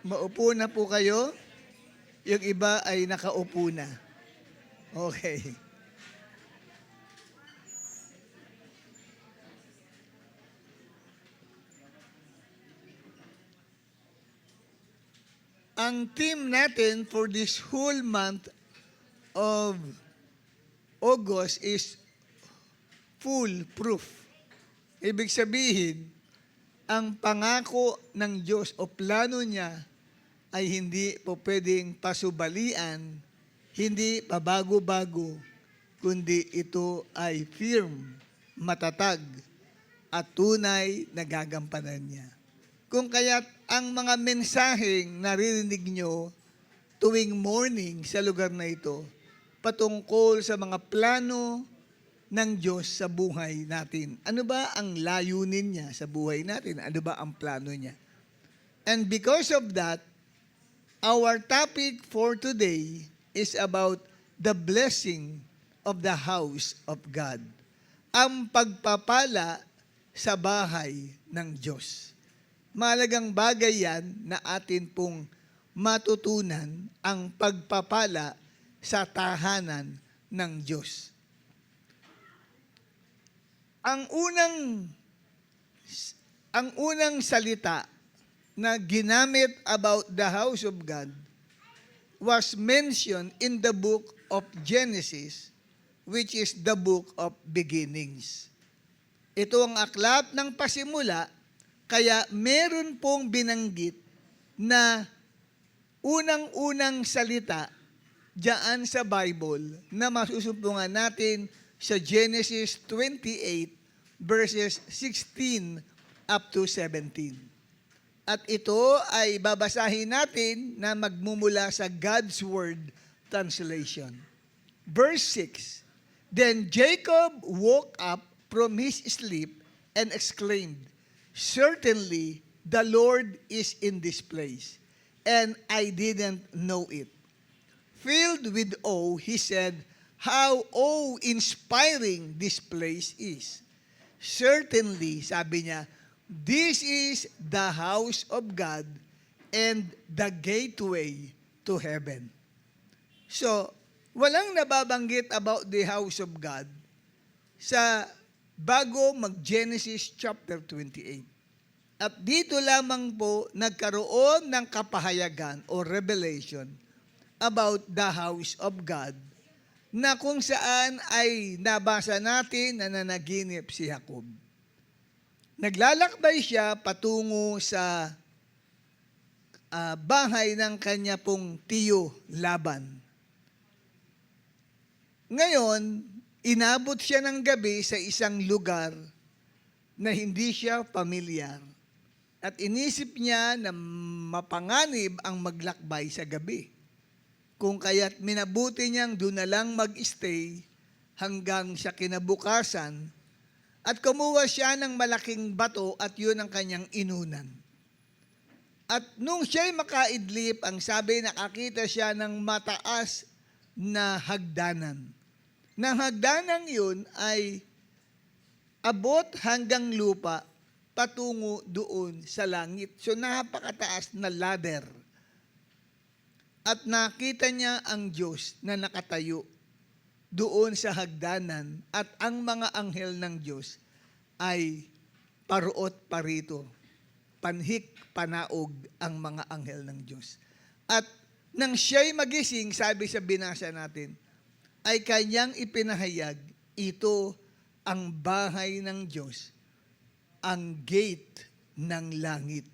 Maupo na po kayo. Yung iba ay nakaupo na. Okay. Ang theme natin for this whole month of August is foolproof. Ibig sabihin, ang pangako ng Diyos o plano niya ay hindi po pwedeng pasubalian, hindi pabago-bago, kundi ito ay firm, matatag, at tunay na gagampanan niya. Kung kaya't ang mga mensaheng naririnig nyo tuwing morning sa lugar na ito, patungkol sa mga plano ng Diyos sa buhay natin. Ano ba ang layunin niya sa buhay natin? Ano ba ang plano niya? And because of that, our topic for today is about the blessing of the house of God. Ang pagpapala sa bahay ng Diyos. Mahalagang bagay yan na atin pong matutunan ang pagpapala sa tahanan ng Diyos. Ang unang salita na ginamit about the house of God was mentioned in the book of Genesis, which is the book of beginnings. Ito ang aklat ng pasimula, kaya meron pong binanggit na unang-unang salita diyan sa Bible na masusumpungan natin sa Genesis 28 verses 16 up to 17. At ito ay babasahin natin na magmumula sa God's Word translation. Verse 6, Then Jacob woke up from his sleep and exclaimed, Certainly the Lord is in this place, and I didn't know it. Filled with awe, he said, How awe-inspiring this place is. Certainly, sabi niya, this is the house of God and the gateway to heaven. So, walang nababanggit about the house of God sa bago mag-Genesis chapter 28. At dito lamang po nagkaroon ng kapahayagan o revelation about the house of God na kung saan ay nabasa natin na nanaginip si Jacob. Naglalakbay siya patungo sa bahay ng kanya pong tiyo Laban. Ngayon, inabot siya ng gabi sa isang lugar na hindi siya pamilyar. At inisip niya na mapanganib ang maglakbay sa gabi. Kung kaya't minabuti niyang doon na lang mag-stay hanggang sa kinabukasan at kumuha siya ng malaking bato at yun ang kanyang inunan. At nung siya'y makaidlip, ang sabi nakakita siya ng mataas na hagdanan. Nang hagdanang yun ay abot hanggang lupa patungo doon sa langit. So napakataas na ladder. At nakita niya ang Diyos na nakatayo doon sa hagdanan at ang mga anghel ng Diyos ay paruot parito. Panhik, panaog ang mga anghel ng Diyos. At nang siya'y magising, sabi sa binasa natin, ay kanyang ipinahayag, ito ang bahay ng Diyos, ang gate ng langit.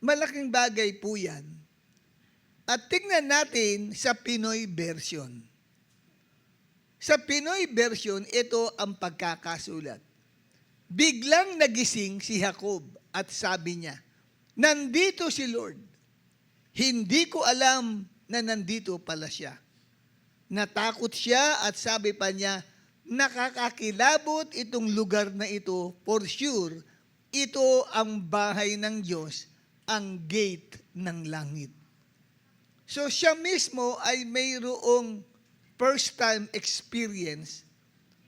Malaking bagay po yan. At tingnan natin sa Pinoy version. Sa Pinoy version, ito ang pagkakasulat. Biglang nagising si Jacob at sabi niya, nandito si Lord. Hindi ko alam na nandito pala siya. Natakot siya at sabi pa niya, nakakakilabot itong lugar na ito, for sure, ito ang bahay ng Diyos, ang gate ng langit. So siya mismo ay mayroong first-time experience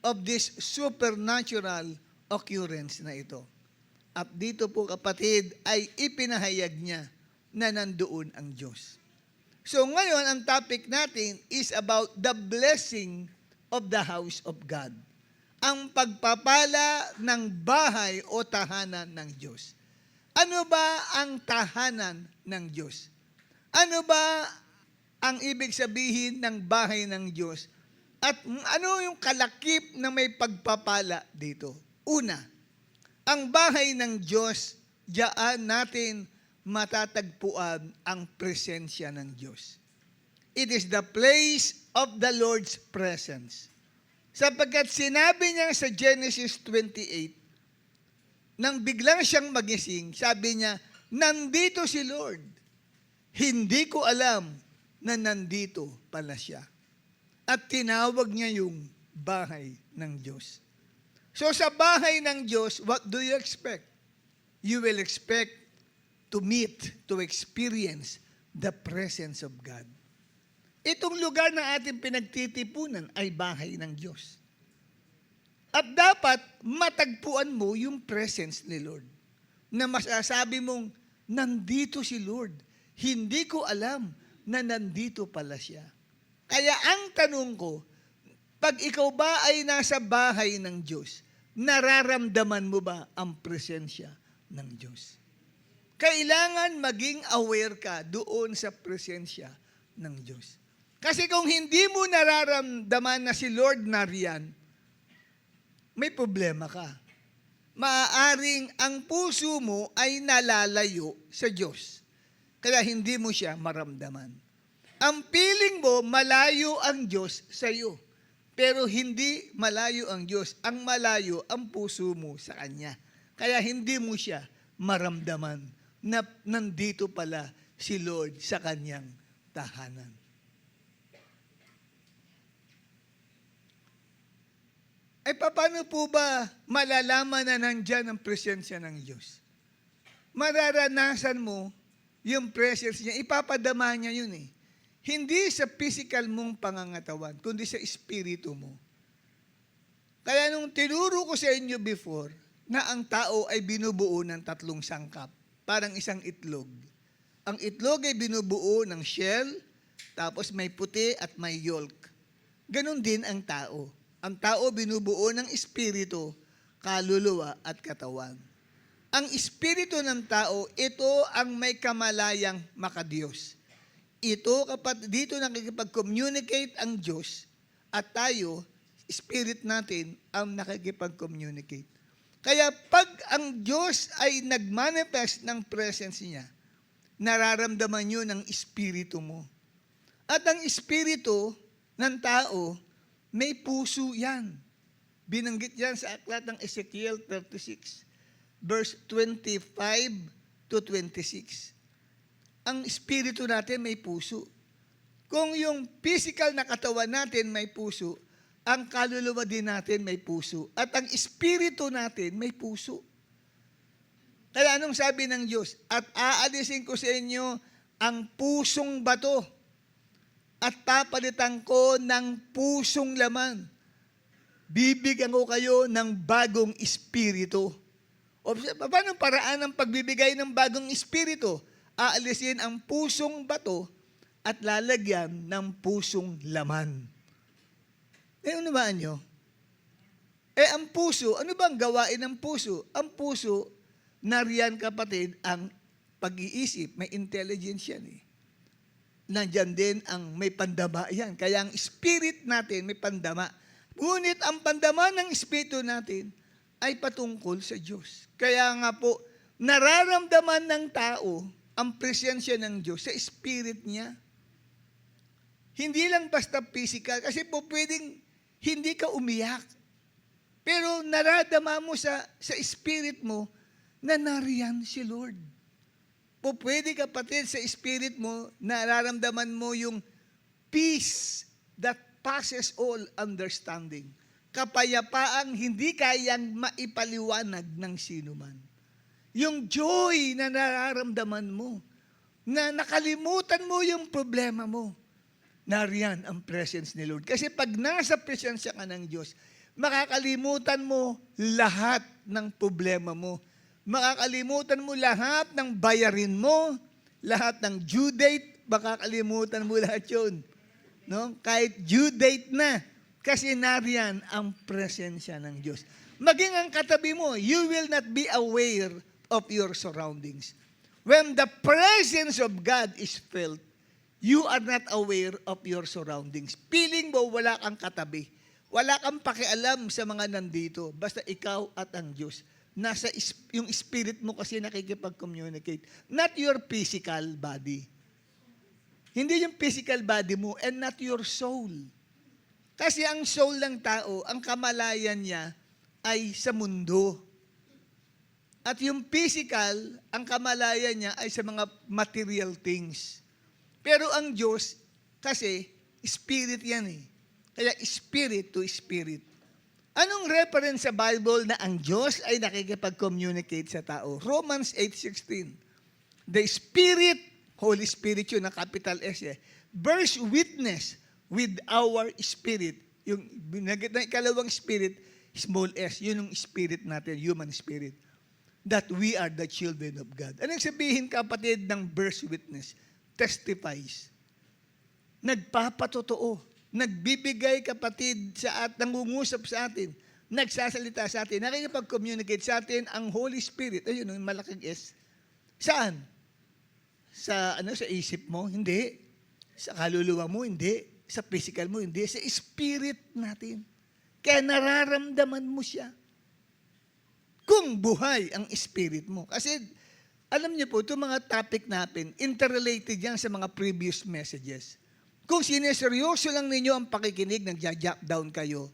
of this supernatural occurrence na ito. At dito po kapatid ay ipinahayag niya na nandoon ang Diyos. So ngayon ang topic natin is about the blessing of the house of God. Ang pagpapala ng bahay o tahanan ng Diyos. Ano ba ang tahanan ng Diyos? Ano ba ang ibig sabihin ng bahay ng Diyos? At ano yung kalakip na may pagpapala dito? Una, ang bahay ng Diyos, diyan natin matatagpuan ang presensya ng Diyos. It is the place of the Lord's presence. Sapagkat sinabi niya sa Genesis 28, nang biglang siyang magising, sabi niya, nandito si Lord. Hindi ko alam na nandito pala siya. At tinawag niya yung bahay ng Diyos. So sa bahay ng Diyos, what do you expect? You will expect to meet, to experience the presence of God. Itong lugar na ating pinagtitipunan ay bahay ng Diyos. At dapat matagpuan mo yung presence ni Lord. Na masasabi mong, nandito si Lord. Hindi ko alam na nandito pala siya. Kaya ang tanong ko, pag ikaw ba ay nasa bahay ng Diyos, nararamdaman mo ba ang presensya ng Diyos? Kailangan maging aware ka doon sa presensya ng Diyos. Kasi kung hindi mo nararamdaman na si Lord nariyan, may problema ka. Maaaring ang puso mo ay nalalayo sa Diyos. Kaya hindi mo siya maramdaman. Ang feeling mo, malayo ang Diyos sa iyo. Pero hindi malayo ang Diyos. Ang malayo ang puso mo sa Kanya. Kaya hindi mo siya maramdaman na nandito pala si Lord sa Kanyang tahanan. Ay paano po ba malalaman na nandyan ang presensya ng Diyos? Mararanasan mo yung presence niya, ipapadama niya yun eh. Hindi sa physical mong pangangatawan, kundi sa espiritu mo. Kaya nung tinuro ko sa inyo before, na ang tao ay binubuo ng 3 sangkap, parang isang itlog. Ang itlog ay binubuo ng shell, tapos may puti at may yolk. Ganon din ang tao. Ang tao binubuo ng espiritu, kaluluwa at katawan. Ang espiritu ng tao, ito ang may kamalayang makadiyos. Ito, dito nakikipag-communicate ang Diyos at tayo, spirit natin, ang nakikipag-communicate. Kaya pag ang Diyos ay nag-manifest ng presence niya, nararamdaman nyo ng espiritu mo. At ang espiritu ng tao, may puso yan. Binanggit yan sa aklat ng Ezekiel 36, verse 25 to 26. Ang espiritu natin may puso. Kung yung physical na katawan natin may puso, ang kaluluwa din natin may puso. At ang espiritu natin may puso. Kaya anong sabi ng Diyos? At aalisin ko sa inyo ang pusong bato at papalitan ko ng pusong laman. Bibigyan ko kayo ng bagong espiritu. O paano paraan ng pagbibigay ng bagong espiritu? Aalisin ang pusong bato at lalagyan ng pusong laman. Unawaan nyo? Ang puso, ano bang gawain ng puso? Ang puso, nariyan kapatid, ang pag-iisip, may intelligence yan eh. Nandyan din ang may pandama yan. Kaya ang spirit natin may pandama. Ngunit ang pandama ng espiritu natin ay patungkol sa Diyos. Kaya nga po, nararamdaman ng tao ang presensya ng Diyos sa spirit niya. Hindi lang basta physical, kasi po pwedeng hindi ka umiyak. Pero naradama mo sa spirit mo na nariyan si Lord. Po pwede kapatid sa spirit mo, nararamdaman mo yung peace that passes all understanding. Kapayapaang hindi kayang maipaliwanag ng sino man. Yung joy na nararamdaman mo, na nakalimutan mo yung problema mo, nariyan ang presence ni Lord. Kasi pag nasa presensya ka ng Diyos, makakalimutan mo lahat ng problema mo. Makakalimutan mo lahat ng bayarin mo, lahat ng due date, makakalimutan mo lahat yun. No? Kahit due date na, kasi nariyan ang presensya ng Diyos. Maging ang katabi mo, you will not be aware of your surroundings. When the presence of God is felt, you are not aware of your surroundings. Feeling mo wala kang katabi. Wala kang pakialam sa mga nandito. Basta ikaw at ang Diyos. Nasa yung spirit mo kasi nakikipag-communicate. Not your physical body. Hindi yung physical body mo and not your soul. Kasi ang soul ng tao, ang kamalayan niya ay sa mundo. At yung physical, ang kamalayan niya ay sa mga material things. Pero ang Diyos, kasi, spirit yan eh. Kaya spirit to spirit. Anong reference sa Bible na ang Diyos ay nakikipag-communicate sa tao? Romans 8:16. The Spirit, Holy Spirit yun, na capital S eh, bears witness with our spirit. Yung ikalawang spirit, small s, yun yung spirit natin, human spirit. That we are the children of God. Anong sabihin, kapatid, ng bears witness? Testifies. Nagpapatotoo. Nagbibigay, kapatid, nangungusap sa atin, nagsasalita sa atin, nakikipag-communicate sa atin ang Holy Spirit. Ayun, yung malaking S. Saan? Sa isip mo? Hindi. Sa kaluluwa mo? Hindi. Sa physical mo? Hindi. Sa spirit natin. Kaya nararamdaman mo siya. Kung buhay ang spirit mo. Kasi, alam niyo po, itong mga topic natin, interrelated yan sa mga previous messages. Kung sineseryoso lang ninyo ang pakikinig, nag-jot down kayo,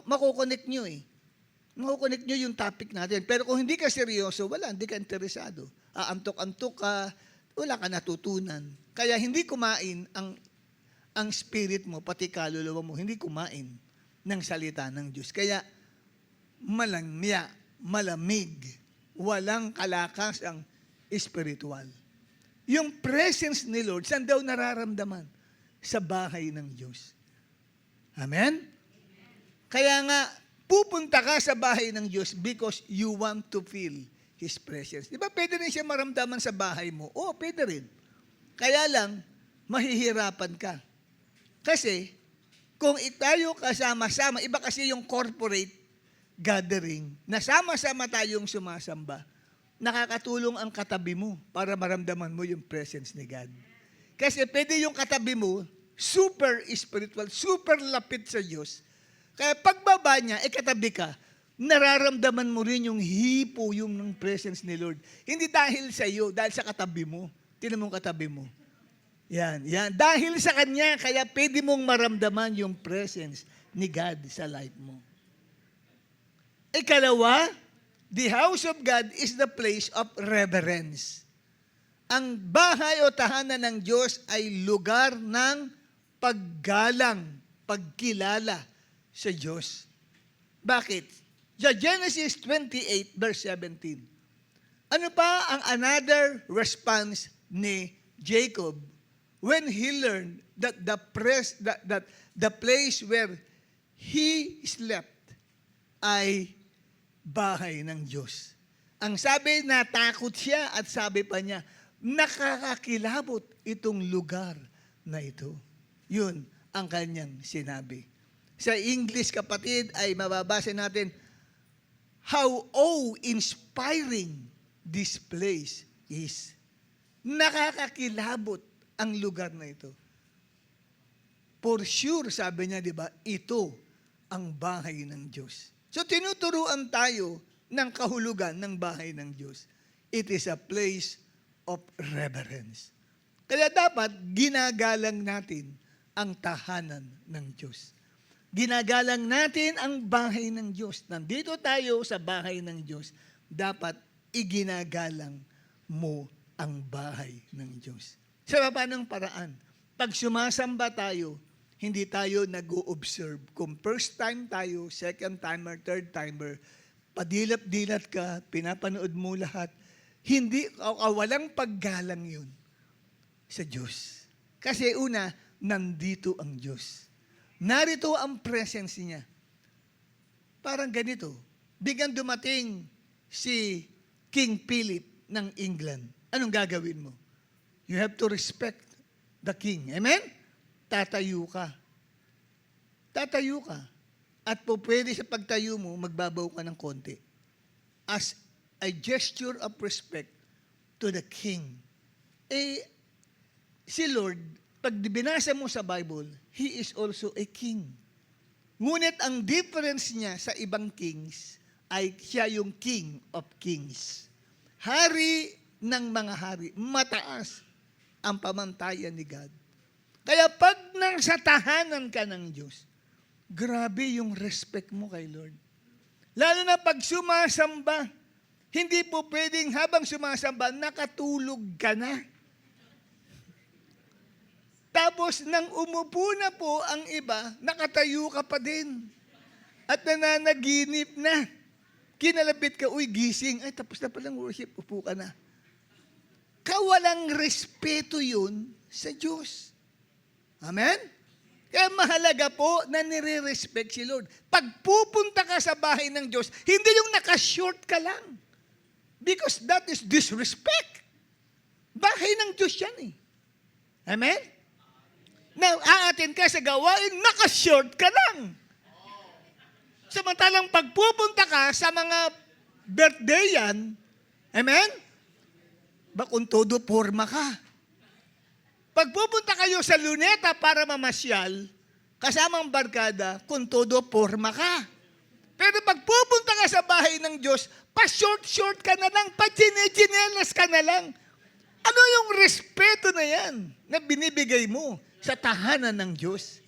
makukonect nyo eh. Makukonect nyo yung topic natin. Pero kung hindi ka seryoso, hindi ka interesado. Aantok-antok ka, wala ka natutunan. Kaya hindi kumain ang spirit mo, pati kaluluwa mo, hindi kumain ng salita ng Diyos. Kaya malangya, malamig, walang kalakas ang spiritual. Yung presence ni Lord, saan daw nararamdaman? Sa bahay ng Diyos. Amen? Kaya nga, pupunta ka sa bahay ng Diyos because you want to feel His presence. Di ba pwede rin siya maramdaman sa bahay mo? Oo, pwede rin. Kaya lang, mahihirapan ka. Kasi, kung tayo kasama-sama, iba kasi yung corporate gathering, na sama-sama tayong sumasamba, nakakatulong ang katabi mo para maramdaman mo yung presence ni God. Kasi pwede yung katabi mo, super spiritual, super lapit sa Diyos. Kaya pagbaba niya, katabi ka, nararamdaman mo rin yung hipo yung ng presence ni Lord. Hindi dahil sa iyo, dahil sa katabi mo. Tingnan mo katabi mo. Yan. Dahil sa Kanya, kaya pwede mong maramdaman yung presence ni God sa life mo. Ikalawa, the house of God is the place of reverence. Ang bahay o tahanan ng Diyos ay lugar ng paggalang, pagkilala sa Diyos. Bakit? Sa Genesis 28 verse 17. Ano pa ang another response ni Jacob when he learned that the place where he slept ay bahay ng Diyos. Ang sabi, natakot siya at sabi pa niya, nakakakilabot itong lugar na ito. Yun ang kanyang sinabi. Sa English, kapatid, ay mababasa natin, how awe-inspiring this place is. Nakakakilabot ang lugar na ito. For sure, sabi niya, di ba, ito ang bahay ng Diyos. So, tinuturuan tayo ng kahulugan ng bahay ng Diyos. It is a place of reverence. Kaya dapat, ginagalang natin ang tahanan ng Diyos. Ginagalang natin ang bahay ng Diyos. Nandito tayo sa bahay ng Diyos. Dapat, iginagalang mo ang bahay ng Diyos. Sa paanong paraan? Pag sumasamba tayo, hindi tayo nag-o-observe. Kung first time tayo, second timer, third timer, padilap-dilat ka, pinapanood mo lahat, hindi, walang paggalang yun sa Diyos. Kasi una, nandito ang Diyos. Narito ang presence niya. Parang ganito, biglang dumating si King Philip ng England, anong gagawin mo? You have to respect the king. Amen? Tatayo ka. Tatayo ka. At po pwede sa pagtayo mo, magbabaw ka ng konti. As a gesture of respect to the king. Si Lord, pag binasa mo sa Bible, He is also a king. Ngunit ang difference niya sa ibang kings ay siya yung King of Kings. Hari ng mga hari. Mataas ang pamantayan ni God. Kaya pag nasa tahanan ka ng Diyos, grabe yung respect mo kay Lord. Lalo na pag sumasamba, hindi po pwedeng habang sumasamba, nakatulog ka na. Tapos nang umupo na po ang iba, nakatayo ka pa din. At nananaginip na. Kinalapit ka, uy, gising. Ay, tapos na palang worship, upo ka na. Kawalang respeto yun sa Diyos. Amen? Kaya mahalaga po na nire-respect si Lord. Pag pupunta ka sa bahay ng Diyos, hindi yung nakashort ka lang. Because that is disrespect. Bahay ng Diyos yan eh. Amen? Now, aatin ka sa gawain, nakashort ka lang. Samantalang pagpupunta ka sa mga birthday yan, amen? Kung todo forma ka. Pagpupunta kayo sa Luneta para mamasyal, kasamang barkada, kung todo forma ka. Pero pagpupunta ka sa bahay ng Diyos, pa-short-short ka na lang, pa-chinelas ka na lang. Ano yung respeto na yan na binibigay mo sa tahanan ng Diyos?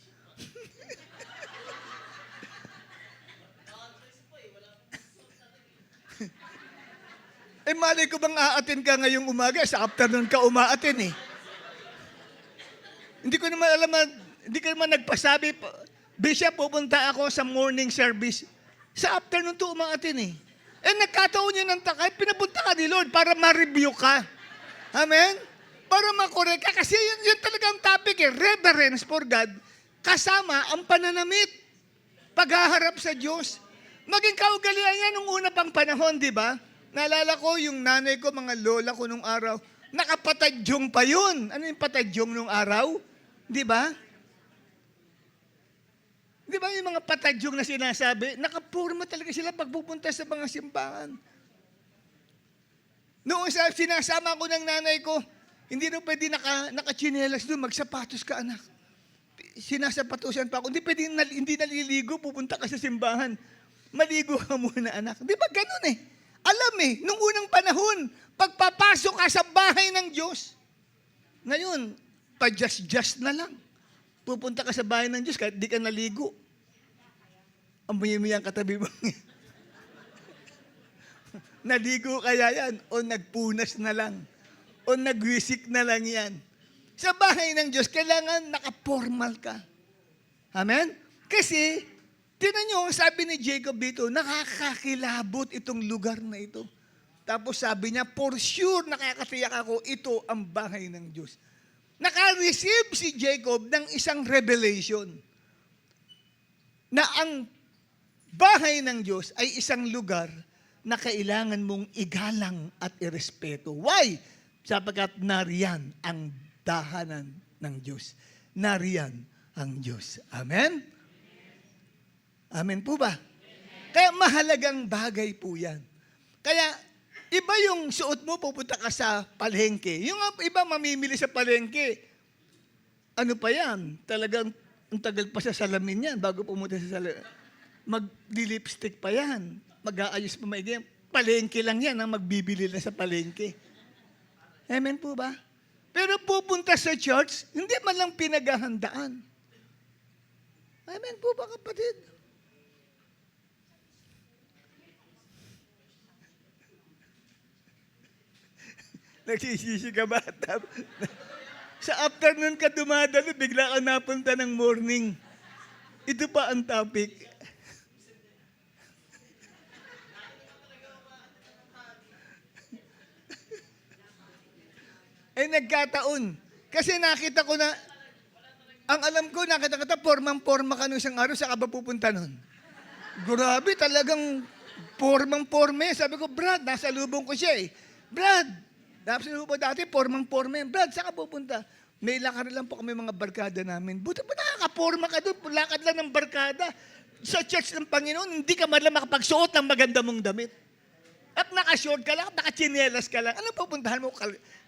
Malay ko bang aatin ka ngayong umaga, sa afternoon ka umaatin eh. Hindi ko naman nagpasabi, Bishop, pupunta ako sa morning service. Sa afternoon to umaatin eh. Nagkataon yun ng takay, pinapunta ka ni Lord para ma-review ka. Amen? Para makorek ka. Kasi yun talagang topic eh. Reverence for God, kasama ang pananamit. Paghaharap sa Diyos. Maging kaugalian yan nung una pang panahon, di ba? Naalala ko yung nanay ko, mga lola ko nung araw, nakapatadyong pa yun. Ano yung patadyong nung araw? Di ba? Di ba yung mga patadyong na sinasabi? Nakapurma talaga sila pagpupunta sa mga simbahan. Noong sinasama ko ng nanay ko, hindi na pwede nakachinelas doon, magsapatos ka anak. Sinasapatosan pa ako, hindi naliligo, pupunta ka sa simbahan. Maligo ka muna anak. Di ba ganun eh? Alam eh, nung unang panahon, pagpapasok ka sa bahay ng Diyos, ngayon, pa-just na lang. Pupunta ka sa bahay ng Diyos kahit di ka naligo. Amoy-amoy ang katabi mo. Naligo kaya yan o nagpunas na lang o nagwisik na lang yan. Sa bahay ng Diyos, kailangan naka-formal ka. Amen? Kasi, tinan nyo, sabi ni Jacob dito, nakakakilabot itong lugar na ito. Tapos sabi niya, for sure, nakakatiyak ako, ito ang bahay ng Diyos. Naka-receive si Jacob ng isang revelation na ang bahay ng Diyos ay isang lugar na kailangan mong igalang at irespeto. Why? Sapagkat nariyan ang dahanan ng Diyos. Nariyan ang Diyos. Amen? Amen po ba? Kaya mahalagang bagay po yan. Kaya iba yung suot mo, pupunta ka sa palengke. Yung iba mamimili sa palengke. Ano pa yan? Talagang ang tagal pa sa salamin yan bago pumunta sa salamin. Mag-lipstick pa yan. Mag-aayos pa maigi. Palengke lang yan ang magbibili na sa palengke. Amen po ba? Pero pupunta sa church, hindi man lang pinaghahandaan. Amen po ba kapatid? Nagsisisi ka ba? Sa afternoon ka dumadalo, bigla ka napunta ng morning. Ito pa ang topic. Nagkataon. Kasi nakita ko na, ang alam ko, nakita formang-forma ka nung isang araw, saan ka ba pupunta nun? Grabe, talagang Formang-forme. Sabi ko, Brad, nasa lubong ko siya eh. Brad, nasa lubong dati, formang-forme. Brad, saan ka pupunta? May lakad lang po kami mga barkada namin. Buti pa nakakaporma ka doon, lakad lang ng barkada. Sa church ng Panginoon, hindi ka man lang makapagsuot ng maganda mong damit. At nakashort ka lang, nakachinelas ka lang. Ano pupuntahan mo?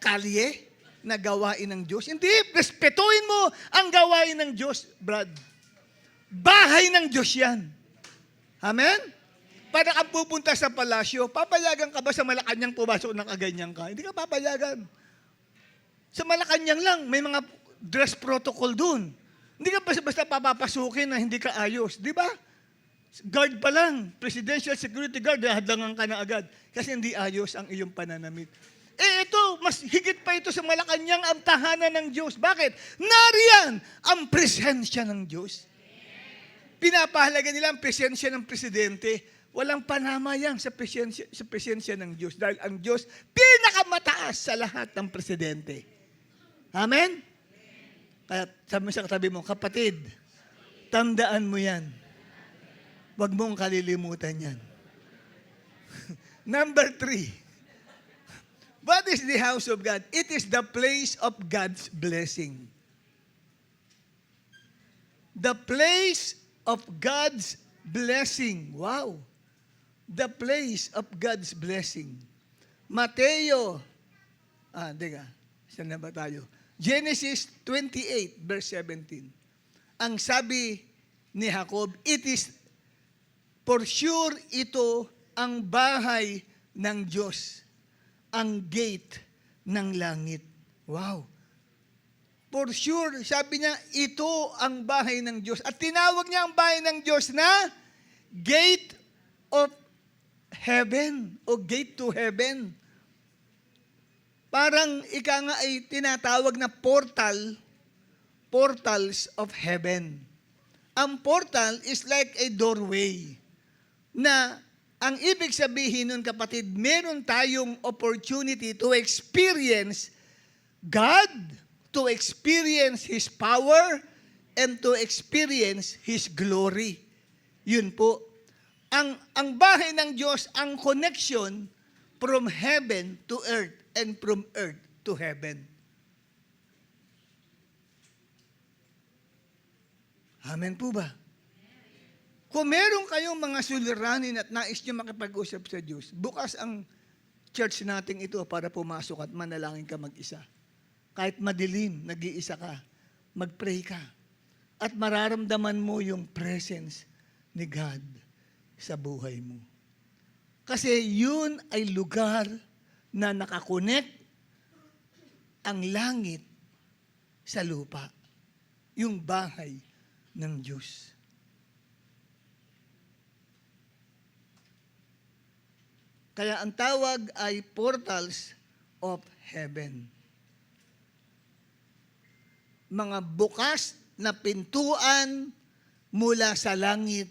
Kalye na gawain ng Diyos? Hindi, respetuhin mo ang gawain ng Diyos, Brad. Bahay ng Diyos yan. Amen? Para kang pupunta sa palasyo, papayagan ka ba sa Malacanang pumasok ng kaganyan ka? Hindi ka papayagan. Sa Malacanang lang, may mga dress protocol dun. Hindi ka basta papapasukin na hindi ka ayos. Di ba? Guard pa lang, presidential security guard, hadlangan ka na agad. Kasi hindi ayos ang iyong pananamit. Ito, mas higit pa ito sa Malacanang ang tahanan ng Diyos. Bakit? Nariyan ang presensya ng Diyos. Pinapahalaga nila ang presensya ng presidente. Walang panama yan sa presensya ng Diyos. Dahil ang Diyos, pinakamataas sa lahat ng presidente. Amen? Kaya sabi mo sa katabi mo, kapatid, tandaan mo yan. Huwag mong kalilimutan yan. Number 3. What is the house of God? It is the place of God's blessing. The place of God's blessing. Wow. The place of God's blessing. Mateo, saan na ba tayo? Genesis 28, verse 17. Ang sabi ni Jacob, it is for sure ito ang bahay ng Diyos, ang gate ng langit. Wow. For sure, sabi niya, ito ang bahay ng Diyos. At tinawag niya ang bahay ng Diyos na gate of heaven o gate to heaven. Parang ika nga ay tinatawag na portals of heaven. Ang portal is like a doorway na ang ibig sabihin nun, kapatid, meron tayong opportunity to experience God, to experience His power, and to experience His glory. Yun po. Ang bahay ng Diyos, ang connection from heaven to earth and from earth to heaven. Amen po ba? Kung meron kayong mga suliranin at nais nyo makipag-usap sa Diyos, bukas ang church natin ito para pumasok at manalangin ka mag-isa. Kahit madilim, nag-iisa ka, mag-pray ka. At mararamdaman mo yung presence ni God sa buhay mo. Kasi yun ay lugar na nakakonect ang langit sa lupa. Yung bahay ng Diyos. Kaya ang tawag ay portals of heaven. Mga bukas na pintuan mula sa langit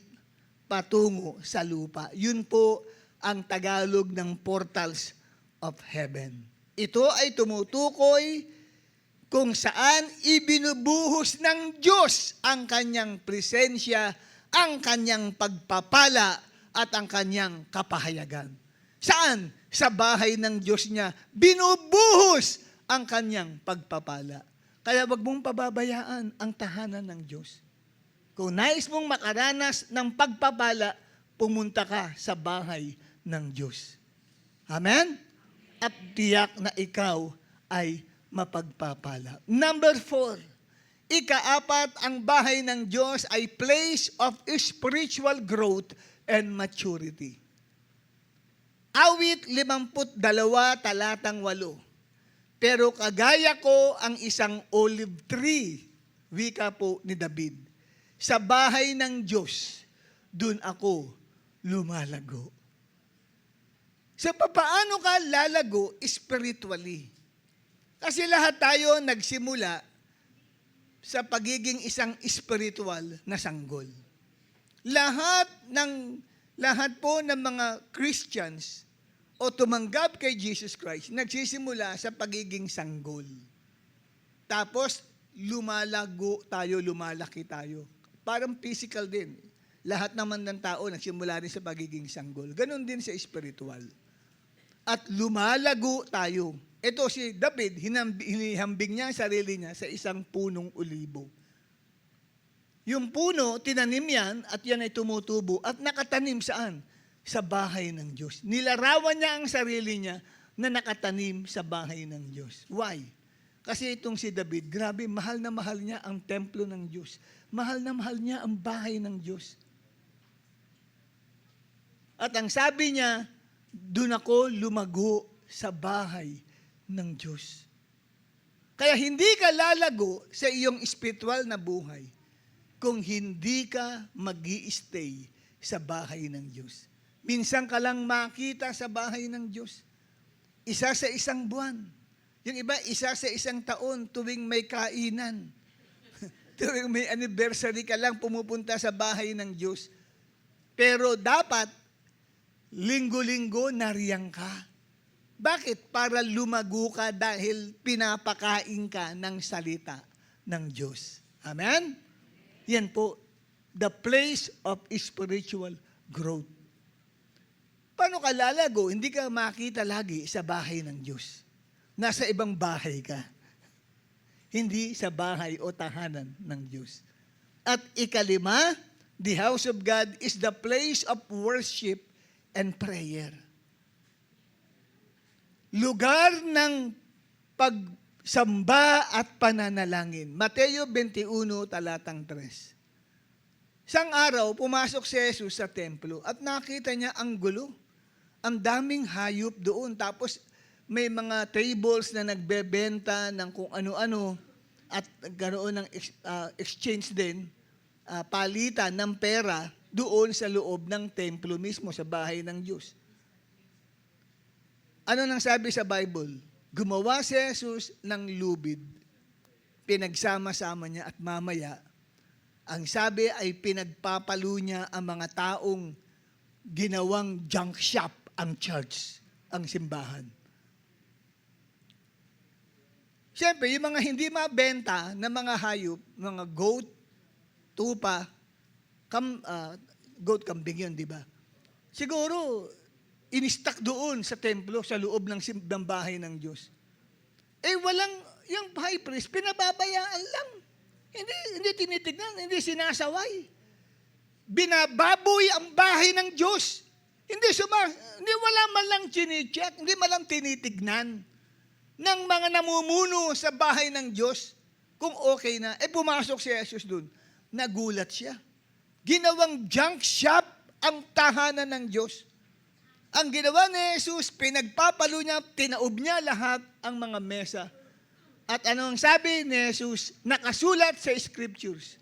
patungo sa lupa. Yun po ang Tagalog ng portals of heaven. Ito ay tumutukoy kung saan ibinubuhos ng Diyos ang kanyang presensya, ang kanyang pagpapala, at ang kanyang kapahayagan. Saan? Sa bahay ng Diyos niya, binubuhos ang kanyang pagpapala. Kaya wag mong pababayaan ang tahanan ng Diyos. Kung nais mong makaranas ng pagpapala, pumunta ka sa bahay ng Diyos. Amen? At tiyak na ikaw ay mapagpapala. Number 4, ika-4, ang bahay ng Diyos ay place of spiritual growth and maturity. Awit 52, talatang 8. Pero kagaya ko ang isang olive tree, wika po ni David. Sa bahay ng Diyos, dun ako lumalago. So, paano ka lalago spiritually? Kasi lahat tayo nagsimula sa pagiging isang spiritual na sanggol. Lahat po ng mga Christians o tumanggap kay Jesus Christ, nagsisimula sa pagiging sanggol. Tapos, lumalago tayo, lumalaki tayo. Parang physical din. lahat naman ng tao nagsimula rin sa pagiging sanggol. Ganon din sa spiritual. At lumalago tayo. Ito si David, hinihambing niya ang sarili niya sa isang punong olibo. Yung puno, tinanim yan at yan ay tumutubo at nakatanim saan? Sa bahay ng Diyos. Nilarawan niya ang sarili niya na nakatanim sa bahay ng Diyos. Why? Kasi itong si David, grabe, mahal na mahal niya ang templo ng Diyos. Mahal na mahal niya ang bahay ng Diyos. At ang sabi niya, doon ako lumago sa bahay ng Diyos. Kaya hindi ka lalago sa iyong spiritual na buhay kung hindi ka mag-i-stay sa bahay ng Diyos. Minsan ka lang makita sa bahay ng Diyos. Isa sa isang buwan. Yung iba, isa sa isang taon tuwing may kainan. Tuwing may anniversary ka lang pumupunta sa bahay ng Diyos. Pero dapat, linggo-linggo nariyang ka. Bakit? Para lumago ka dahil pinapakain ka ng salita ng Diyos. Amen? Yan po, the place of spiritual growth. Paano ka lalago? Hindi ka makita lagi sa bahay ng Diyos. Nasa ibang bahay ka. Hindi sa bahay o tahanan ng Diyos. At ikalima, the house of God is the place of worship and prayer. Lugar ng pagsamba at pananalangin. Mateo 21, talatang 3. Isang araw, pumasok si Jesus sa templo at nakita niya ang gulo. Ang daming hayop doon. Tapos may mga tables na nagbebenta ng kung ano-ano at nagkaroon ng exchange din, palitan ng pera doon sa loob ng templo mismo, sa bahay ng Diyos. Ano nang sabi sa Bible? Gumawa si Jesus ng lubid. Pinagsama-sama niya at mamaya, ang sabi ay pinagpapalo niya ang mga taong ginawang junk shop ang church, ang simbahan. Siyempre, yung mga hindi mabenta na mga hayop, mga goat, tupa, goat, kambing yun, di ba? Siguro, in-stock doon sa templo, sa loob ng bahay ng Diyos. Walang, yung high priest, pinababayaan lang. Hindi tinitignan, hindi sinasaway. Binababoy ang bahay ng Diyos. Hindi wala man lang chine-check, hindi man lang tinitignan ng mga namumuno sa bahay ng Diyos kung okay na. Pumasok si Jesus doon. Nagulat siya. Ginawang junk shop ang tahanan ng Diyos. Ang ginawa ni Jesus, pinagpapalo niya, tinaob niya lahat ang mga mesa. At ano ang sabi ni Jesus? Nakasulat sa scriptures.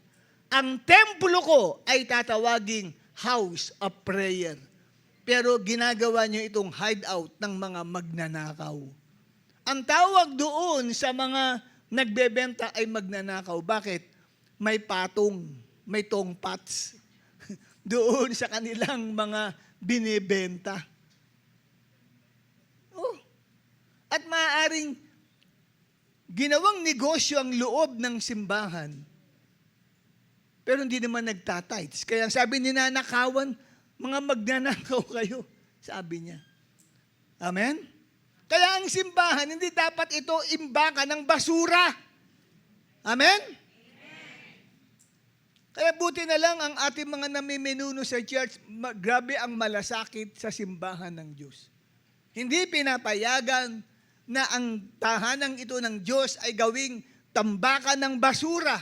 Ang templo ko ay tatawaging house of prayer. Pero ginagawa niyo itong hideout ng mga magnanakaw. Ang tawag doon sa mga nagbebenta ay magnanakaw. Bakit? May patong, may tongpats doon sa kanilang mga binibenta. At maaaring ginawang negosyo ang loob ng simbahan, pero hindi naman nagtatites. Kaya sabi ni nanakawan, mga magnanakaw kayo, sabi niya. Amen? Kaya ang simbahan, hindi dapat ito imbakan ng basura. Amen? Kaya buti na lang ang ating mga namiminuno sa church, grabe ang malasakit sa simbahan ng Diyos. Hindi pinapayagan na ang tahanang ito ng Diyos ay gawing tambakan ng basura,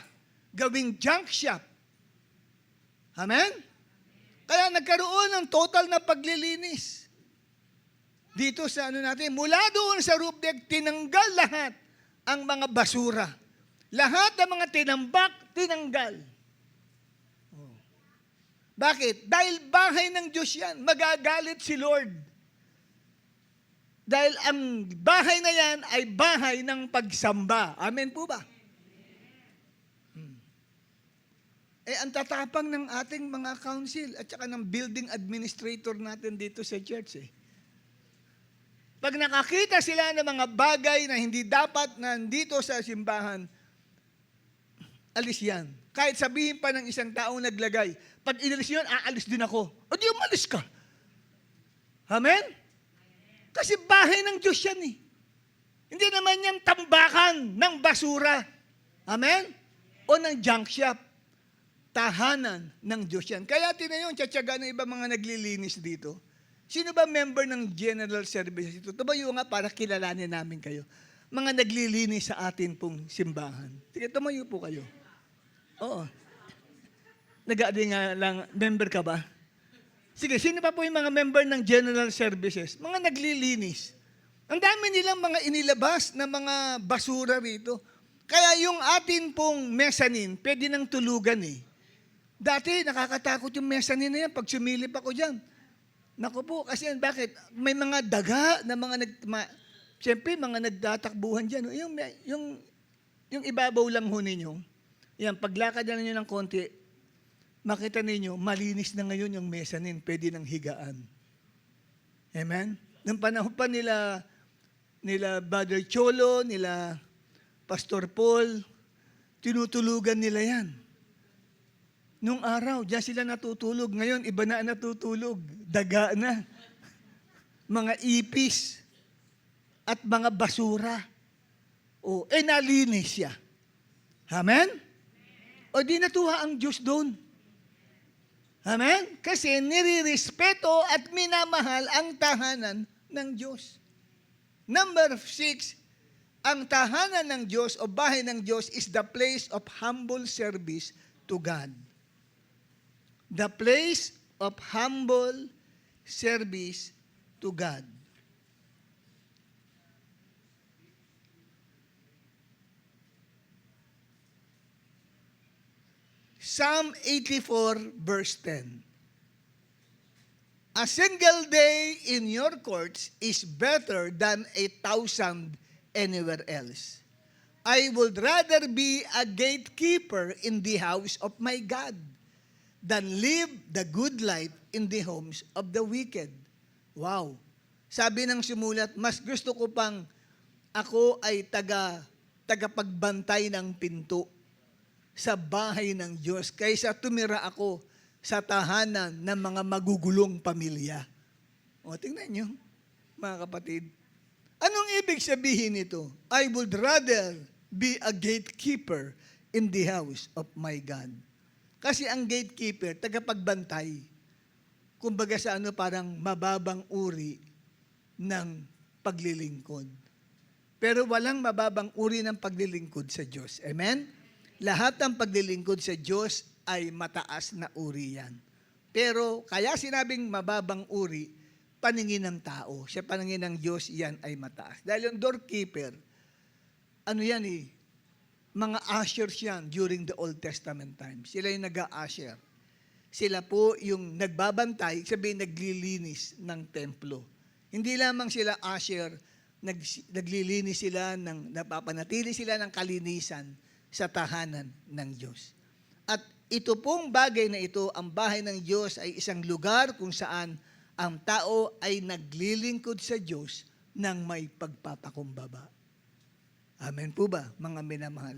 gawing junk shop. Amen? Kaya nagkaroon ng total na paglilinis. Dito sa natin, mula doon sa roof deck, tinanggal lahat ang mga basura. Lahat ng mga tinambak, tinanggal. Bakit? Dahil bahay ng Diyos yan. Magagalit si Lord. Dahil ang bahay na yan ay bahay ng pagsamba. Amen po ba? Ang tatapang ng ating mga council at saka ng building administrator natin dito sa church. Pag nakakita sila ng mga bagay na hindi dapat nandito sa simbahan, alis yan. Kahit sabihin pa ng isang taong naglagay, pag inalis yun, aalis din ako. O di umalis ka. Amen? Kasi bahay ng Diyos yan eh. Hindi naman yan tambakan ng basura. Amen? O ng junk shop. Tahanan ng Diyos yan. Kaya tinayon, tsatsaga ng iba mga naglilinis dito. Sino ba member ng General Services ito? Tumayo nga para kilalanin namin kayo. Mga naglilinis sa atin pong simbahan. Sige, tumayo po kayo. Oo. Nag-aadi nga lang, member ka ba? Sige, sino pa po yung mga member ng General Services? Mga naglilinis. Ang dami nilang mga inilabas na mga basura rito. Kaya yung atin pong mezzanine, pwede nang tulugan eh. Dati, nakakatakot yung mezzanine na yan pag sumilip ako dyan. Naku po, kasi bakit? May mga daga na mga siyempre, mga nagtatakbuhan dyan. Yung ibabaw lang ho ninyo, yan, paglakad na ninyo ng konti, makita ninyo, malinis na ngayon yung mezzanine, pwede nang higaan. Amen? Nung panahon pa nila Brother Cholo, nila Pastor Paul, tinutulugan nila yan. Nung araw, diyan sila natutulog. Ngayon, iba na natutulog. Daga na. Mga ipis. At mga basura. O, nalinis siya. Amen? O di natuwa ang Diyos doon. Amen? Kasi nirirespeto at minamahal ang tahanan ng Diyos. Number 6, ang tahanan ng Diyos o bahay ng Diyos is the place of humble service to God. The place of humble service to God. Psalm 84 verse 10. A single day in your courts is better than 1,000 anywhere else. I would rather be a gatekeeper in the house of my God than live the good life in the homes of the wicked. Wow. Sabi ng sumulat, mas gusto ko pang ako ay tagapagbantay ng pinto sa bahay ng Diyos kaysa tumira ako sa tahanan ng mga magugulong pamilya. O, tingnan nyo, mga kapatid. Anong ibig sabihin nito? I would rather be a gatekeeper in the house of my God. Kasi ang gatekeeper, tagapagbantay, kumbaga sa parang mababang uri ng paglilingkod. Pero walang mababang uri ng paglilingkod sa Diyos. Amen? Lahat ng paglilingkod sa Diyos ay mataas na uri yan. Pero kaya sinabing mababang uri, paningin ng tao. Siya paningin ng Diyos, yan ay mataas. Dahil yung doorkeeper, yan mga ushers yan during the Old Testament times. Sila yung nag-a-usher. Sila po yung nagbabantay, sabihin naglilinis ng templo. Hindi lamang sila usher, naglilinis sila, napapanatili sila ng kalinisan sa tahanan ng Diyos. At ito pong bagay na ito, ang bahay ng Diyos ay isang lugar kung saan ang tao ay naglilingkod sa Diyos ng may pagpapakumbaba. Amen po ba, mga minamahal?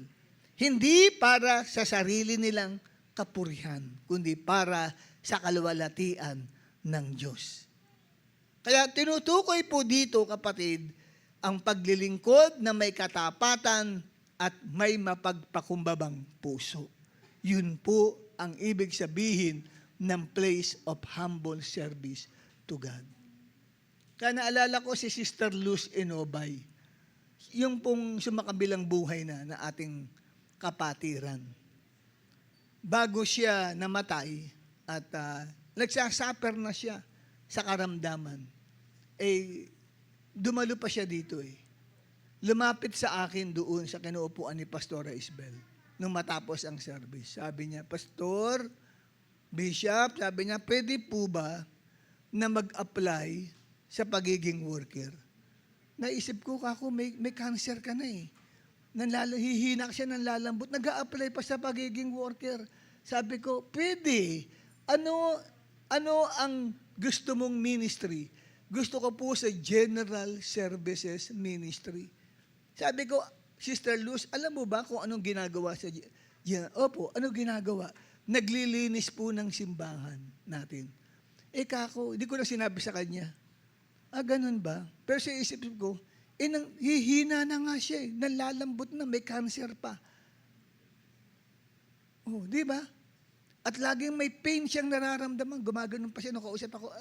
Hindi para sa sarili nilang kapurihan, kundi para sa kaluwalhatian ng Diyos. Kaya tinutukoy po dito, kapatid, ang paglilingkod na may katapatan at may mapagpakumbabang puso. Yun po ang ibig sabihin ng place of humble service to God. Kaya naalala ko si Sister Luz Inobay, yung pong sumakabilang buhay na ating kapatiran. Bago siya namatay at nagsasuffer na siya sa karamdaman, dumalo pa siya dito Lumapit sa akin doon sa kinuupuan ni Pastora Isbel nung matapos ang service. Sabi niya, Pastor, Bishop, sabi niya, pwede po ba na mag-apply sa pagiging worker? Naisip ko, kako, may cancer ka na hihina siya ng lalambot, nag-a-apply pa sa pagiging worker. Sabi ko, pwede. Ano ang gusto mong ministry? Gusto ko po sa General Services Ministry. Sabi ko, Sister Luz, alam mo ba kung anong ginagawa Yan. Opo, ano ginagawa? Naglilinis po ng simbahan natin. Kako, hindi ko na sinabi sa kanya. Ganun ba? Pero sa isip ko, hihina na nga siya nalalambot na, may cancer pa. Di ba? At laging may pain siyang nararamdaman. Gumaganon pa siya. Nakausap ako,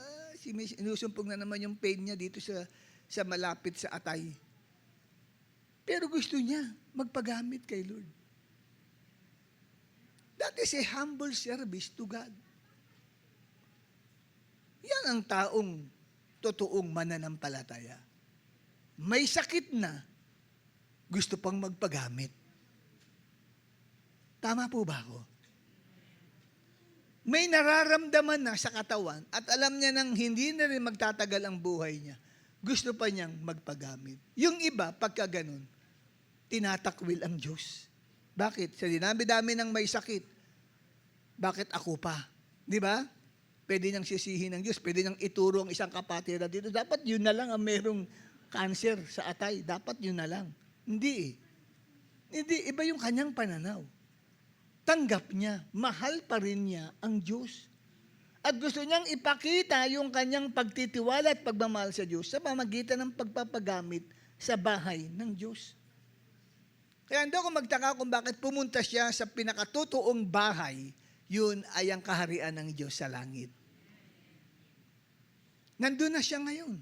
inusumpong na naman yung pain niya dito sa malapit sa atay. Pero gusto niya magpagamit kay Lord. That is a humble service to God. Yan ang taong totoong mananampalataya. May sakit na, gusto pang magpagamit. Tama po ba ako? May nararamdaman na sa katawan at alam niya nang hindi na rin magtatagal ang buhay niya. Gusto pa niyang magpagamit. Yung iba, pagka ganun, tinatakwil ang Diyos. Bakit? Sa dinami-dami ng may sakit, bakit ako pa? Di ba? Pwede niyang sisihin ng Diyos, pwede niyang ituro ang isang kapatiran dito. Dapat yun na lang ang merong cancer sa atay. Dapat yun na lang. Hindi eh. Hindi, iba yung kanyang pananaw. Tanggap niya, mahal pa rin niya ang Diyos. At gusto niyang ipakita yung kanyang pagtitiwala at pagmamahal sa Diyos sa pamamagitan ng pagpapagamit sa bahay ng Diyos. Kaya hindi ako magtaka kung bakit pumunta siya sa pinakatotoong bahay, yun ay ang kaharian ng Diyos sa langit. Nandun na siya ngayon.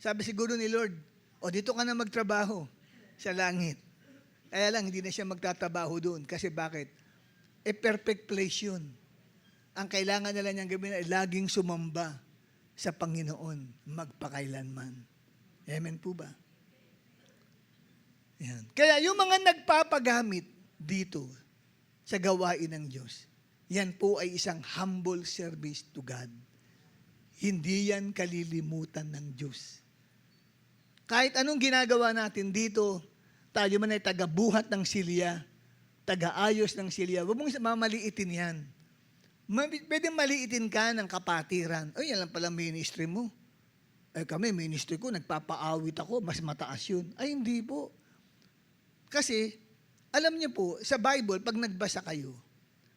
Sabi siguro ni Lord, dito ka na magtrabaho sa langit. Kaya lang, hindi na siya magtatrabaho doon. Kasi bakit? Perfect place yun. Ang kailangan nila niyang gawin ay laging sumamba sa Panginoon magpakailanman. Amen po ba? Yan. Kaya yung mga nagpapagamit dito sa gawain ng Diyos, yan po ay isang humble service to God. Hindi yan kalilimutan ng Diyos. Kahit anong ginagawa natin dito, tayo man ay taga-buhat ng silya, taga-ayos ng silya, huwag mong mamaliitin yan. Pwedeng maliitin ka ng kapatiran. Yan lang pala ministry mo. Kami, ministry ko, nagpapaawit ako, mas mataas yun. Hindi po. Kasi, alam niyo po, sa Bible, pag nagbasa kayo,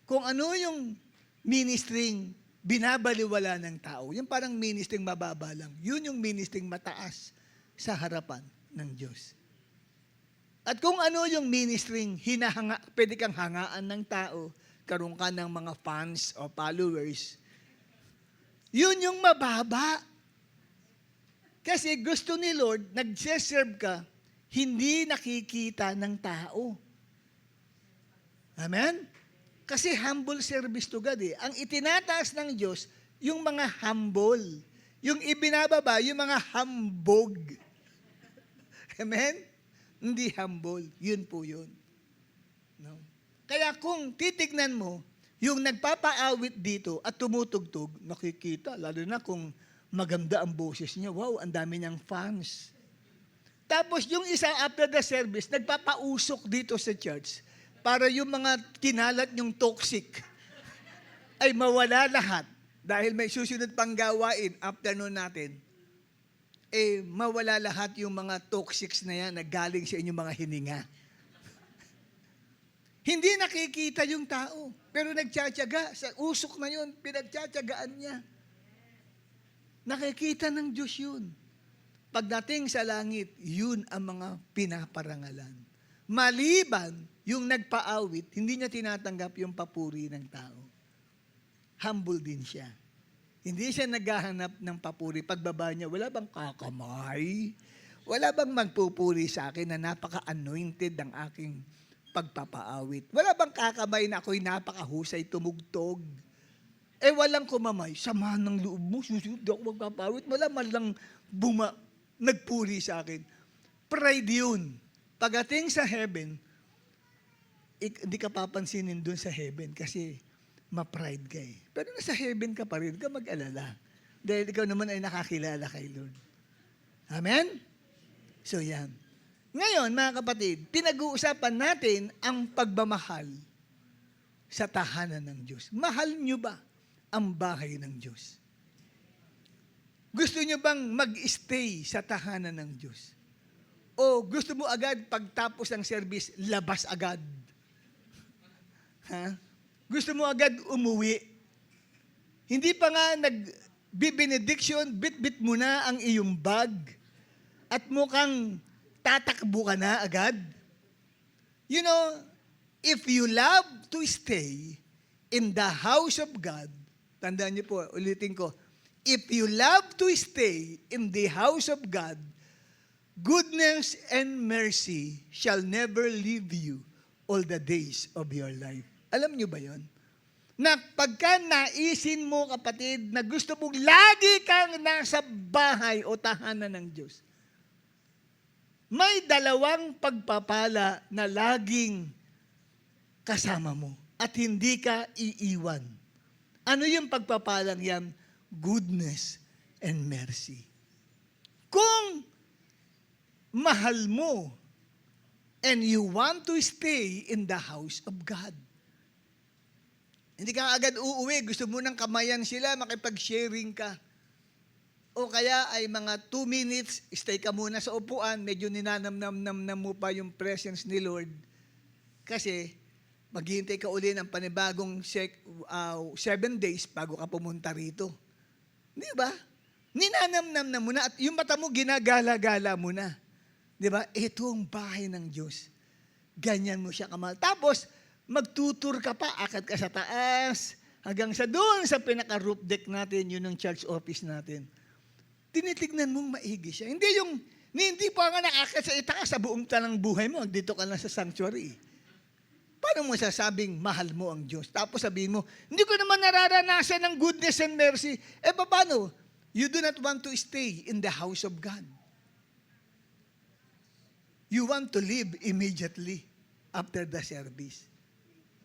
kung ano yung ministering binabaliwala ng tao, yung parang ministering mababa lang, yun yung ministering mataas sa harapan ng Diyos. At kung ano yung ministering pwede kang hangaan ng tao, karoon ka ng mga fans o followers, yun yung mababa. Kasi gusto ni Lord, nag-serve ka, hindi nakikita ng tao. Amen? Kasi humble service to God eh. Ang itinataas ng Diyos, yung mga humble. Yung ibinababa, yung mga hambog. Amen? Hindi humble. Yun po yun. No? Kaya kung titignan mo, yung nagpapaawit dito at tumutugtog, nakikita, lalo na kung maganda ang boses niya. Wow, ang dami niyang fans. Tapos yung isa after the service, nagpapausok dito sa church para yung mga kinalat yung toxic ay mawala lahat dahil may susunod pang gawain afternoon natin. Mawala lahat yung mga toxics na yan na galing sa inyong mga hininga. Hindi nakikita yung tao, pero nagtsatsaga. Sa usok na yun, pinagtsatsagaan niya. Nakikita ng Diyos yun. Pagdating sa langit, yun ang mga pinaparangalan. Maliban yung nagpaawit, hindi niya tinatanggap yung papuri ng tao. Humble din siya. Hindi siya naghahanap ng papuri. Pagbaba niya, wala bang kakamay? Wala bang magpupuri sa akin na napaka-anointed ng aking pagpapaawit? Wala bang kakamay na ako'y napakahusay tumugtog? Walang kumamay. Sama ng loob mo, susunod ako magpapaawit. Wala man lang nagpuri sa akin. Pride yun. Pagating sa heaven, hindi ka papansinin dun sa heaven kasi ma-pride ka eh. Pero nasa heaven ka pa rin, ka mag-alala. Dahil ikaw naman ay nakakilala kay Lord. Amen? So yan. Ngayon, mga kapatid, pinag-uusapan natin ang pagmamahal sa tahanan ng Diyos. Mahal nyo ba ang bahay ng Diyos? Gusto nyo bang mag-stay sa tahanan ng Diyos? O gusto mo agad pagtapos ng service, labas agad? Ha? Gusto mo agad umuwi. Hindi pa nga nag-benediction, bit-bit mo na ang iyong bag at mukhang tatakbo ka na agad. You know, if you love to stay in the house of God, tandaan niyo po, ulitin ko, if you love to stay in the house of God, goodness and mercy shall never leave you all the days of your life. Alam niyo ba yon? Na pagka naisin mo, kapatid, na gusto mong lagi kang nasa bahay o tahanan ng Diyos, may dalawang pagpapala na laging kasama mo at hindi ka iiwan. Ano yung pagpapalang yan? Goodness and mercy. Kung mahal mo and you want to stay in the house of God, hindi ka agad uuwi, gusto mo nang kamayan sila, makipag-sharing ka. O kaya ay mga 2 minutes, stay ka muna sa upuan, medyo ninanam-nam-nam mo pa yung presence ni Lord. Kasi maghihintay ka uli ng panibagong 7 days bago ka pumunta rito. Di ba? Ninanam-nam na muna at yung mata mo ginagala-gala mo na. Di ba? Ito ang bahay ng Diyos. Ganyan mo siya kamahal. Tapos, magtutur ka pa, akad ka sa taas, hanggang sa doon sa pinaka-roof deck natin, yun ang church office natin. Tinitignan mong maigi siya. Hindi pa nga nakakad sa itaas sa buong tanang buhay mo, dito ka lang sa sanctuary. Paano mo sasabing mahal mo ang Diyos? Tapos sabihin mo, hindi ko naman nararanasan ng goodness and mercy. Paano? You do not want to stay in the house of God. You want to leave immediately after the service.